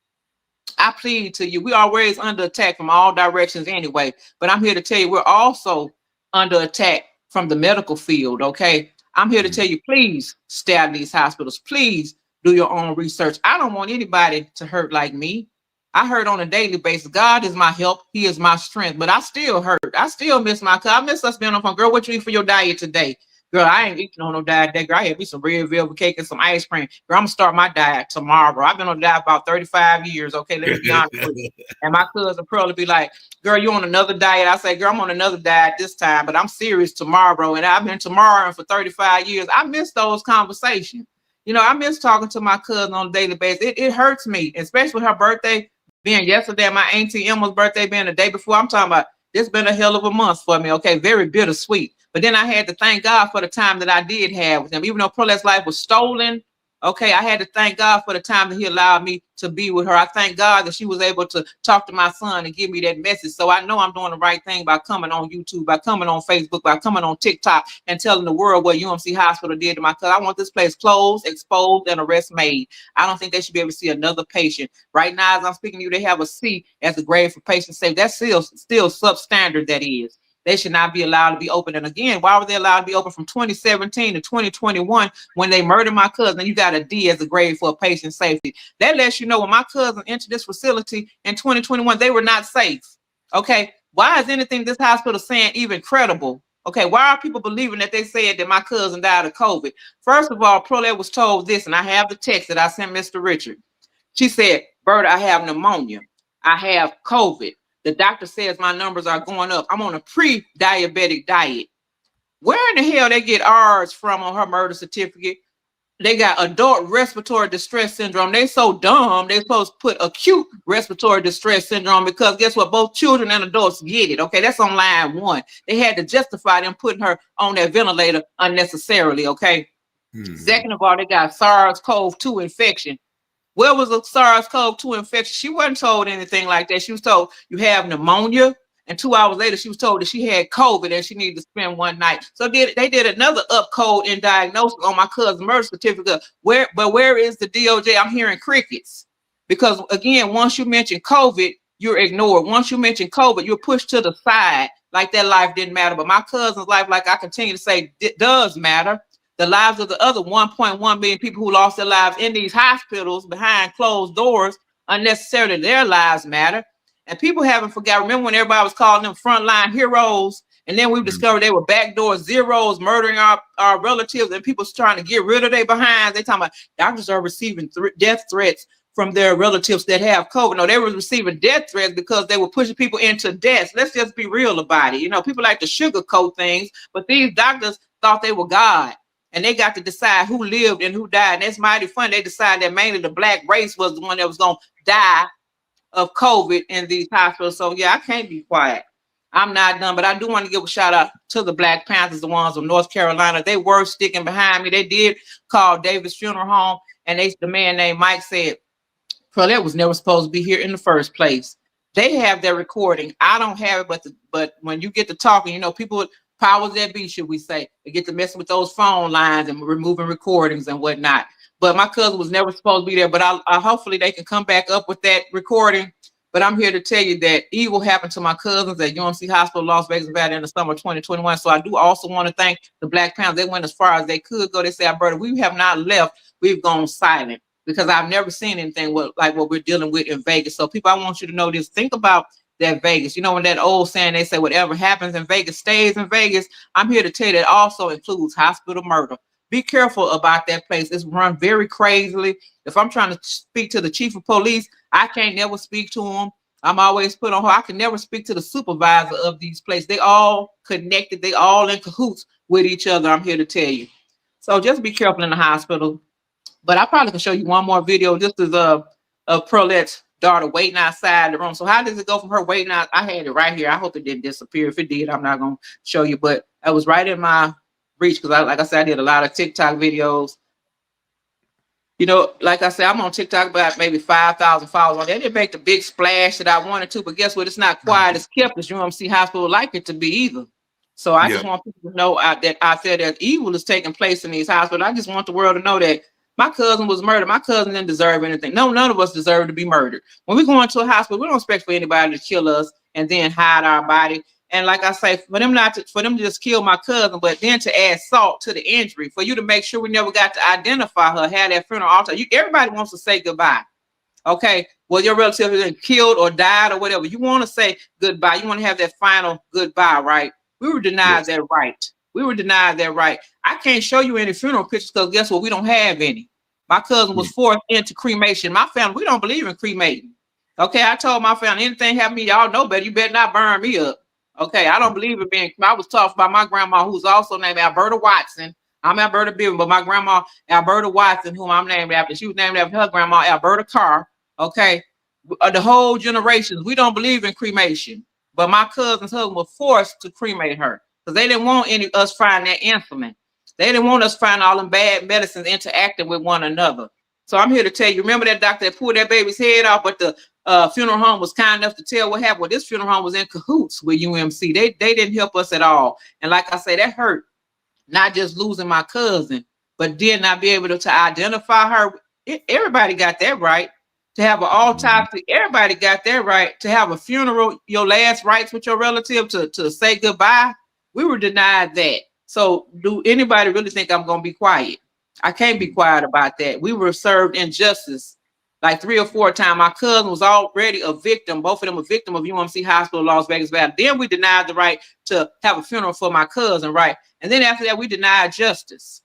I plead to you. We are always under attack from all directions anyway. But I'm here to tell you, we're also under attack from the medical field, okay? I'm here to tell you, please stay out of these hospitals. Please do your own research. I don't want anybody to hurt like me. I hurt on a daily basis. God is my help. He is my strength. But I still hurt. I still miss my cousin. I miss us being on phone. Girl, what you eat for your diet today? Girl, I ain't eating on no diet today. Girl, I had me some red velvet cake and some ice cream. Girl, I'm going to start my diet tomorrow. I've been on the diet about 35 years. Okay, let me be honest with you. And my cousin Pearl would be like, girl, you on another diet? I say, girl, I'm on another diet this time, but I'm serious tomorrow. And I've been tomorrow for 35 years. I miss those conversations. You know, I miss talking to my cousin on a daily basis. It hurts me, especially with her birthday being yesterday, my auntie Emma's birthday being the day before. I'm talking about, it's been a hell of a month for me, okay? Very bittersweet. But then I had to thank God for the time that I did have with him. Even though Perlette's life was stolen, okay, I had to thank God for the time that he allowed me to be with her. I thank God that she was able to talk to my son and give me that message. So I know I'm doing the right thing by coming on YouTube, by coming on Facebook, by coming on TikTok and telling the world what UMC Hospital did to my cousin. I want this place closed, exposed, and arrest made. I don't think they should be able to see another patient. Right now, as I'm speaking to you, they have a C as a grade for patient safety. That's still substandard, that is. They should not be allowed to be open. And again, why were they allowed to be open from 2017 to 2021 when they murdered my cousin? And you got a D as a grade for patient safety. That lets you know when my cousin entered this facility in 2021, they were not safe. Okay, why is anything this hospital saying even credible? Okay, why are people believing that they said that my cousin died of COVID? First of all, Perlet was told this, and I have the text that I sent Mr. Richard. She said, Berta, I have pneumonia. I have COVID. The doctor says my numbers are going up. I'm on a pre-diabetic diet. Where in the hell they get R's from on her murder certificate? They got adult respiratory distress syndrome. They so dumb, they're supposed to put acute respiratory distress syndrome, because guess what? Both children and adults get it. Okay, that's on line 1. They had to justify them putting her on that ventilator unnecessarily, okay? Second of all, they got SARS-CoV-2 infection. Where was a SARS-CoV-2 infection? She wasn't told anything like that. She was told you have pneumonia, and 2 hours later she was told that she had COVID and she needed to spend one night. So they did another upcode in diagnosis on my cousin's murder certificate. Where is the DOJ? I'm hearing crickets, because again, once you mention COVID, you're ignored. Once you mention COVID, you're pushed to the side like that life didn't matter. But my cousin's life, like I continue to say, it does matter. The lives of the other 1.1 million people who lost their lives in these hospitals behind closed doors unnecessarily, their lives matter. And people haven't forgot. Remember when everybody was calling them frontline heroes? And then we discovered they were backdoor zeros murdering our relatives, and people trying to get rid of their behinds. They talking about doctors are receiving death threats from their relatives that have COVID. No, they were receiving death threats because they were pushing people into death. Let's just be real about it. You know, people like to sugarcoat things, but these doctors thought they were God. And they got to decide who lived and who died. And that's mighty fun. They decided that mainly the black race was the one that was going to die of COVID in these hospitals. So, yeah, I can't be quiet. I'm not done. But I do want to give a shout out to the Black Panthers, the ones from North Carolina. They were sticking behind me. They did call Davis Funeral Home. And the man named Mike said, Perlet was never supposed to be here in the first place. They have their recording. I don't have it, but when you get to talking, you know, people... powers that be, should we say, they get to messing with those phone lines and removing recordings and whatnot. But my cousin was never supposed to be there. But I hopefully they can come back up with that recording. But I'm here to tell you that evil happened to my cousins at UMC Hospital, Las Vegas, Nevada in the summer of 2021. So I do also want to thank the Black Panthers. They went as far as they could go. They say, Alberta, we have not left. We've gone silent, because I've never seen anything like what we're dealing with in Vegas. So people, I want you to know this. Think about that Vegas. You know, when that old saying, they say whatever happens in Vegas stays in Vegas. I'm here to tell you that also includes hospital murder. Be careful about that place. It's run very crazily. If I'm trying to speak to the chief of police, I can't never speak to him. I'm always put on hold. I can never speak to the supervisor of these places. They all connected. They all in cahoots with each other. I'm here to tell you. So just be careful in the hospital. But I probably can show you one more video. This is Pearlette's daughter waiting outside the room. So how does it go from her waiting out? I had it right here. I hope it didn't disappear. If it did, I'm not going to show you. But it was right in my reach because, like I said, I did a lot of TikTok videos. You know, like I said, I'm on TikTok about maybe 5,000 followers on there. They didn't make the big splash that I wanted to, but guess what? It's not quiet as kept as UMC Hospital like it to be either. So I just want people to know that out there that evil is taking place in these hospitals. I just want the world to know that my cousin was murdered. My cousin didn't deserve anything. No, none of us deserve to be murdered. When we go into a hospital, we don't expect for anybody to kill us and then hide our body. And like I say, for them to just kill my cousin, but then to add salt to the injury, for you to make sure we never got to identify her, had that funeral altar. Everybody wants to say goodbye. Okay, well, your relative has been killed or died or whatever. You want to say goodbye. You want to have that final goodbye, right? We were denied that right. We were denied that right. I can't show you any funeral pictures because guess what? We don't have any. My cousin was forced into cremation. My family, we don't believe in cremating. Okay, I told my family, anything happen to me, y'all know better. You better not burn me up. Okay, I don't believe in being. I was taught by my grandma, who's also named Alberta Watson. I'm Alberta Bivens, but my grandma Alberta Watson, whom I'm named after, she was named after her grandma Alberta Carr. Okay, the whole generations, we don't believe in cremation. But my cousin's husband was forced to cremate her because they didn't want any of us finding that insulin. They didn't want us finding all them bad medicines interacting with one another. So I'm here to tell you, remember that doctor that pulled that baby's head off, but the funeral home was kind enough to tell what happened. Well, this funeral home was in cahoots with UMC. They didn't help us at all. And like I say, that hurt, not just losing my cousin, but did not be able to identify her. Everybody got that right. To have an autopsy, everybody got that right. To have a funeral, your last rites with your relative to say goodbye, we were denied that. So do anybody really think I'm going to be quiet? I can't be quiet about that. We were served injustice like 3 or 4 times. My cousin was already a victim. Both of them a victim of UMC Hospital, Las Vegas Valley. Then we denied the right to have a funeral for my cousin, right? And then after that, we denied justice.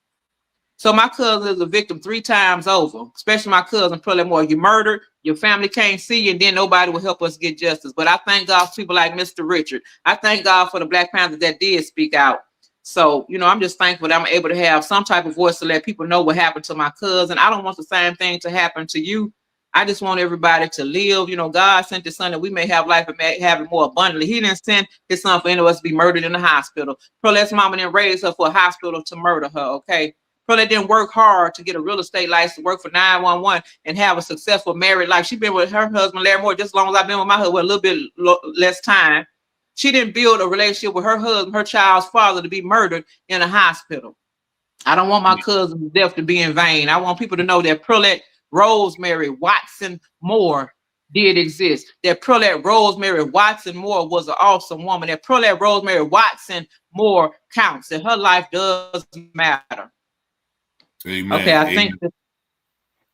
So my cousin is a victim 3 times over, especially my cousin, Pearlette Moore. You murdered, your family can't see you, and then nobody will help us get justice. But I thank God for people like Mr. Richard. I thank God for the Black Panthers that did speak out. So, you know, I'm just thankful that I'm able to have some type of voice to let people know what happened to my cousin. I don't want the same thing to happen to you. I just want everybody to live. You know, God sent his son that we may have life and may have it more abundantly. He didn't send his son for any of us to be murdered in the hospital. Pearlette's mama didn't raise her for a hospital to murder her, okay? Pearlette didn't work hard to get a real estate license, work for 911, and have a successful married life. She's been with her husband, Larry Moore, just as long as I've been with my husband, a little bit less time. She didn't build a relationship with her husband, her child's father, to be murdered in a hospital. I don't want my cousin's death to be in vain. I want people to know that Pearlette Rosemary Watson Moore did exist. That Pearlette Rosemary Watson Moore was an awesome woman. That Pearlette Rosemary Watson Moore counts. That her life does matter. Amen. Okay, I think that,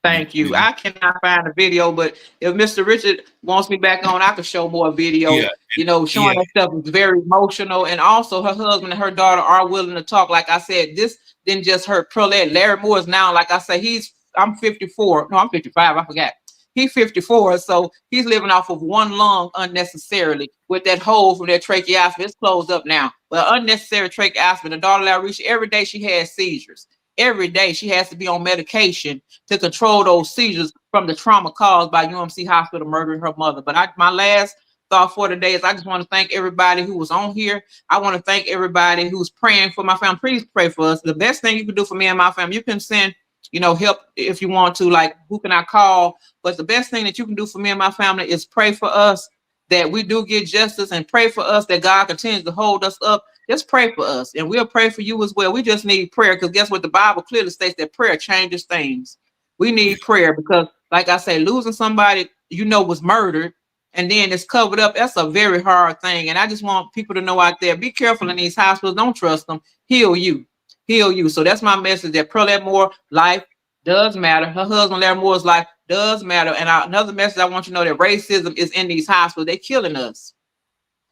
thank you. I cannot find a video, but if Mr. Richard wants me back on, I could show more video. You know, showing that stuff is very emotional. And also her husband and her daughter are willing to talk. Like I said, this didn't just hurt Pearlette. Larry Moore is now, like I say, I'm 54. No, I'm 55. I forgot. He's 54. So he's living off of one lung unnecessarily with that hole from that tracheostomy. It's closed up now. But unnecessary tracheostomy. The daughter, Larry, every day she has seizures. Every day she has to be on medication to control those seizures from the trauma caused by UMC Hospital murdering her mother. But my last thought for today is I just want to thank everybody who was on here. I want to thank everybody who's praying for my family. Please pray for us. The best thing you can do for me and my family, you can send, you know, help if you want to, like, who can I call? But the best thing that you can do for me and my family is pray for us that we do get justice, and pray for us that God continues to hold us up. Just pray for us, and we'll pray for you as well. We just need prayer, because guess what? The Bible clearly states that prayer changes things. We need prayer because, like I say, losing somebody you know was murdered and then it's covered up, that's a very hard thing. And I just want people to know out there, be careful in these hospitals. Don't trust them. Heal you. Heal you. So that's my message, that Pearlette Moore life does matter. Her husband, Larry Moore's life does matter. And another message I want you to know, that racism is in these hospitals. They're killing us.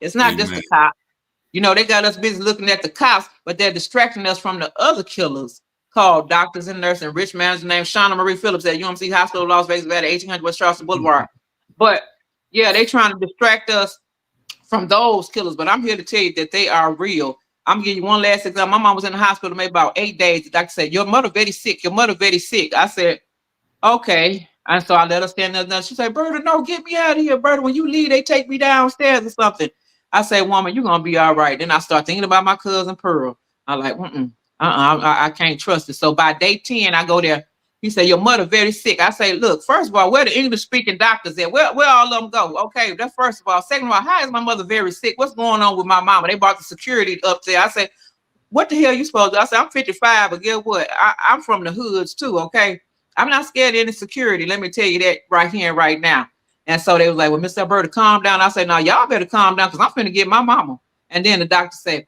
It's not just the cops. You know, they got us busy looking at the cops, but they're distracting us from the other killers called doctors and nurses. And rich manager named Shauna Marie Phillips at UMC Hospital, Las Vegas, Valley, 1800 West Charleston Boulevard. But Yeah, they trying to distract us from those killers, but I'm here to tell you that they are real. I'm gonna give you one last example. My mom was in the hospital maybe about 8 days. The doctor said, your mother very sick. Your mother very sick. I said, okay. And so I let her stand there. She said, Berta, no, get me out of here, Berta. When you leave, they take me downstairs or something. I say, woman, you're going to be all right. Then I start thinking about my cousin Pearl. I'm like, I can't trust it. So by day 10, I go there. He said, your mother very sick. I say, look, first of all, where the English-speaking doctors at? Where all of them go? Okay, that's first of all. Second of all, how is my mother very sick? What's going on with my mama? They brought the security up there. I said, what the hell you supposed to do? I said, I'm 55, but guess what? I'm from the hoods too, okay? I'm not scared of any security. Let me tell you that right here and right now. And so they was like, well, Mr. Alberta, calm down. I said, no, y'all better calm down because I'm finna get my mama. And then the doctor said,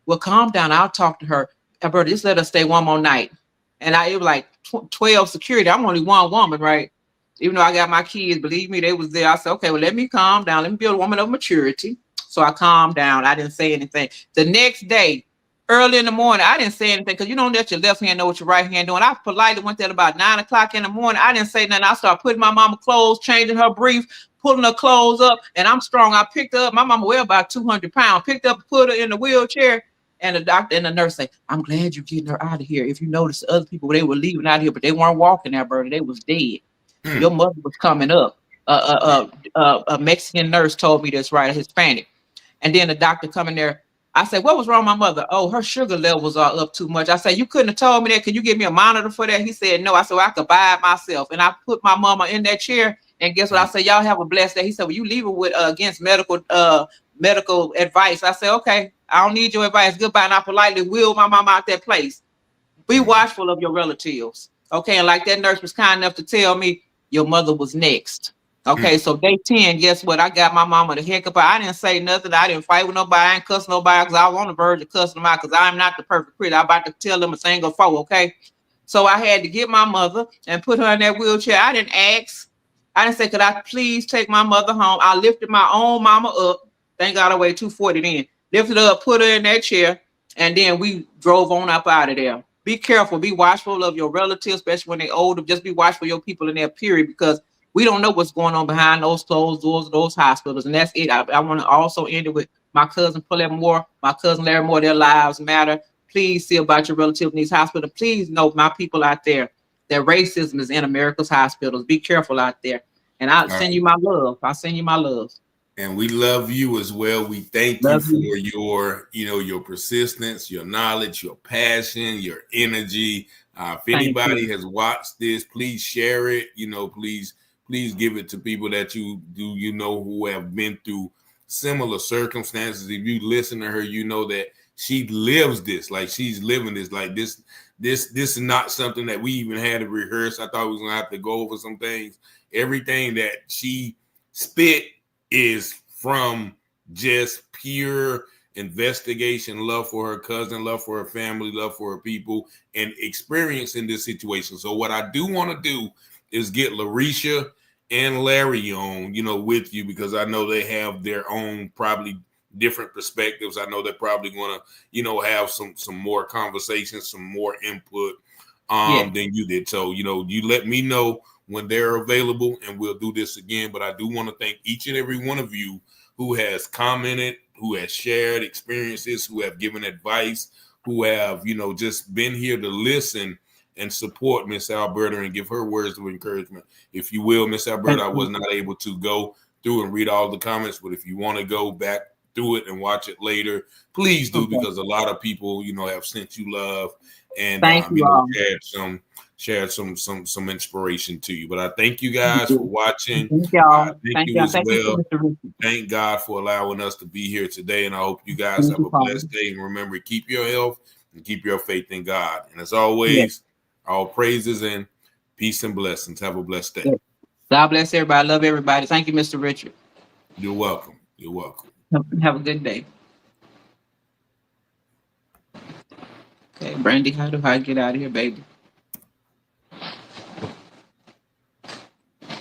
well, calm down. I'll talk to her. Alberta, just let us stay one more night. And it was like 12 security. I'm only one woman, right? Even though I got my kids, believe me, they was there. I said, okay, well, let me calm down. Let me be a woman of maturity. So I calmed down. I didn't say anything. The next day, early in the morning, I didn't say anything because you don't let your left hand know what your right hand doing. I politely went there at about 9 o'clock in the morning. I didn't say nothing. I started putting my mama clothes, changing her brief, pulling her clothes up, and I'm strong. I picked her up. My mama weighed about 200 pounds. Picked up, put her in the wheelchair, and the doctor and the nurse say, I'm glad you're getting her out of here. If you notice, the other people, they were leaving out of here, but they weren't walking there, Bernie. They was dead. Your mother was coming up. A Mexican nurse told me this, right? A Hispanic. And then the doctor coming there. I said, what was wrong with my mother? Oh, her sugar levels are up too much. I said, you couldn't have told me that. Could you give me a monitor for that? He said, no. I said, well, I could buy it myself. And I put my mama in that chair. And guess what? I said, y'all have a blessed day. He said, well, you leave it with against medical advice. I said, okay, I don't need your advice. Goodbye. And I politely wheeled my mama out that place. Be watchful of your relatives. Okay. And like that nurse was kind enough to tell me your mother was next. Okay, so day 10, guess what? I got my mama the heck up. I didn't say nothing. I didn't fight with nobody. I didn't cuss nobody because I was on the verge of cussing them out because I'm not the perfect critter. I'm about to tell them a thing or four, okay? So I had to get my mother and put her in that wheelchair. I didn't ask. I didn't say, could I please take my mother home? I lifted my own mama up. Thank God I weighed 240 then. Lifted her up, put her in that chair, and then we drove on up out of there. Be careful. Be watchful of your relatives, especially when they're older. Just be watchful of your people in their period because we don't know what's going on behind those closed doors of those hospitals. And that's it. I want to also end it with my cousin Pearlette Moore, my cousin Larry Moore. Their lives matter. Please see about your relatives in these hospitals. Please know, my people out there, that racism is in America's hospitals. Be careful out there. And I'll send you my love. I'll send you my love. And we love you as well. We thank you for your, your persistence, your knowledge, your passion, your energy. If anybody has watched this, please share it. Please give it to people that you who have been through similar circumstances. If you listen to her, you know that she lives this, like she's living this, like this is not something that we even had to rehearse. I thought we was gonna have to go over some things. Everything that she spit is from just pure investigation, love for her cousin, love for her family, love for her people, and experience in this situation. So what I do want to do is get Larisha and Larry on, with you, because I know they have their own probably different perspectives. I know they're probably going to, have some more conversations, some more input than you did. So, you let me know when they're available and we'll do this again. But I do want to thank each and every one of you who has commented, who has shared experiences, who have given advice, who have, just been here to listen and support Miss Alberta and give her words of encouragement. If you will, Miss Alberta, I was not able to go through and read all the comments, but if you want to go back through it and watch it later, please do, because a lot of people, have sent you love and shared some inspiration to you. But I thank you guys for watching. Thank y'all. Thank you as well. Thank God for allowing us to be here today, and I hope you guys have a blessed day. And remember, keep your health and keep your faith in God. And as always, all praises and peace and blessings. Have a blessed day. God bless everybody. I love everybody. Thank you, Mr. Richard. You're welcome. You're welcome. Have a good day. Okay, Brandy, how do I get out of here, baby?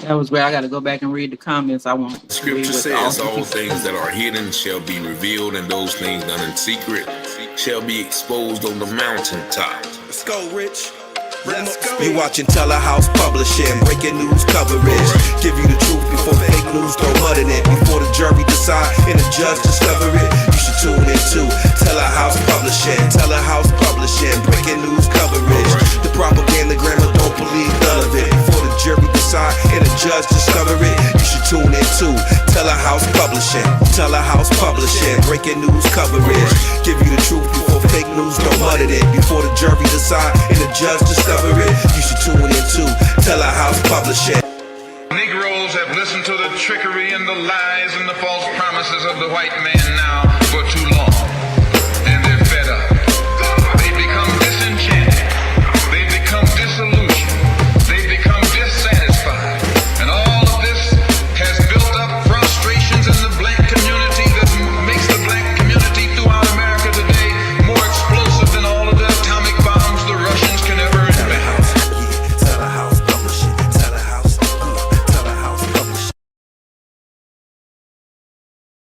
That was where I got to go back and read the comments. I want. Scripture says all things that are hidden shall be revealed, and those things done in secret shall be exposed on the mountaintop. Let's go, Rich. You watching Telehouse Publishing, breaking news coverage. Give you the truth before fake news throw mud in it. Before the jury decide and the judge discover it, you should tune in too. Telehouse Publishing, Telehouse Publishing, breaking news coverage. The propaganda grammar, don't believe none of it. Before the jury decide and the judge discover it, you should tune in too. Telehouse Publishing, Telehouse Publishing, breaking news coverage. Give you the truth before fake news throw mud in it. Before the jury decide and the judge discover it, you should tune in too. Telehouse Publishing. Negroes have listened to the trickery and the lies and the false promises of the white man now for too long.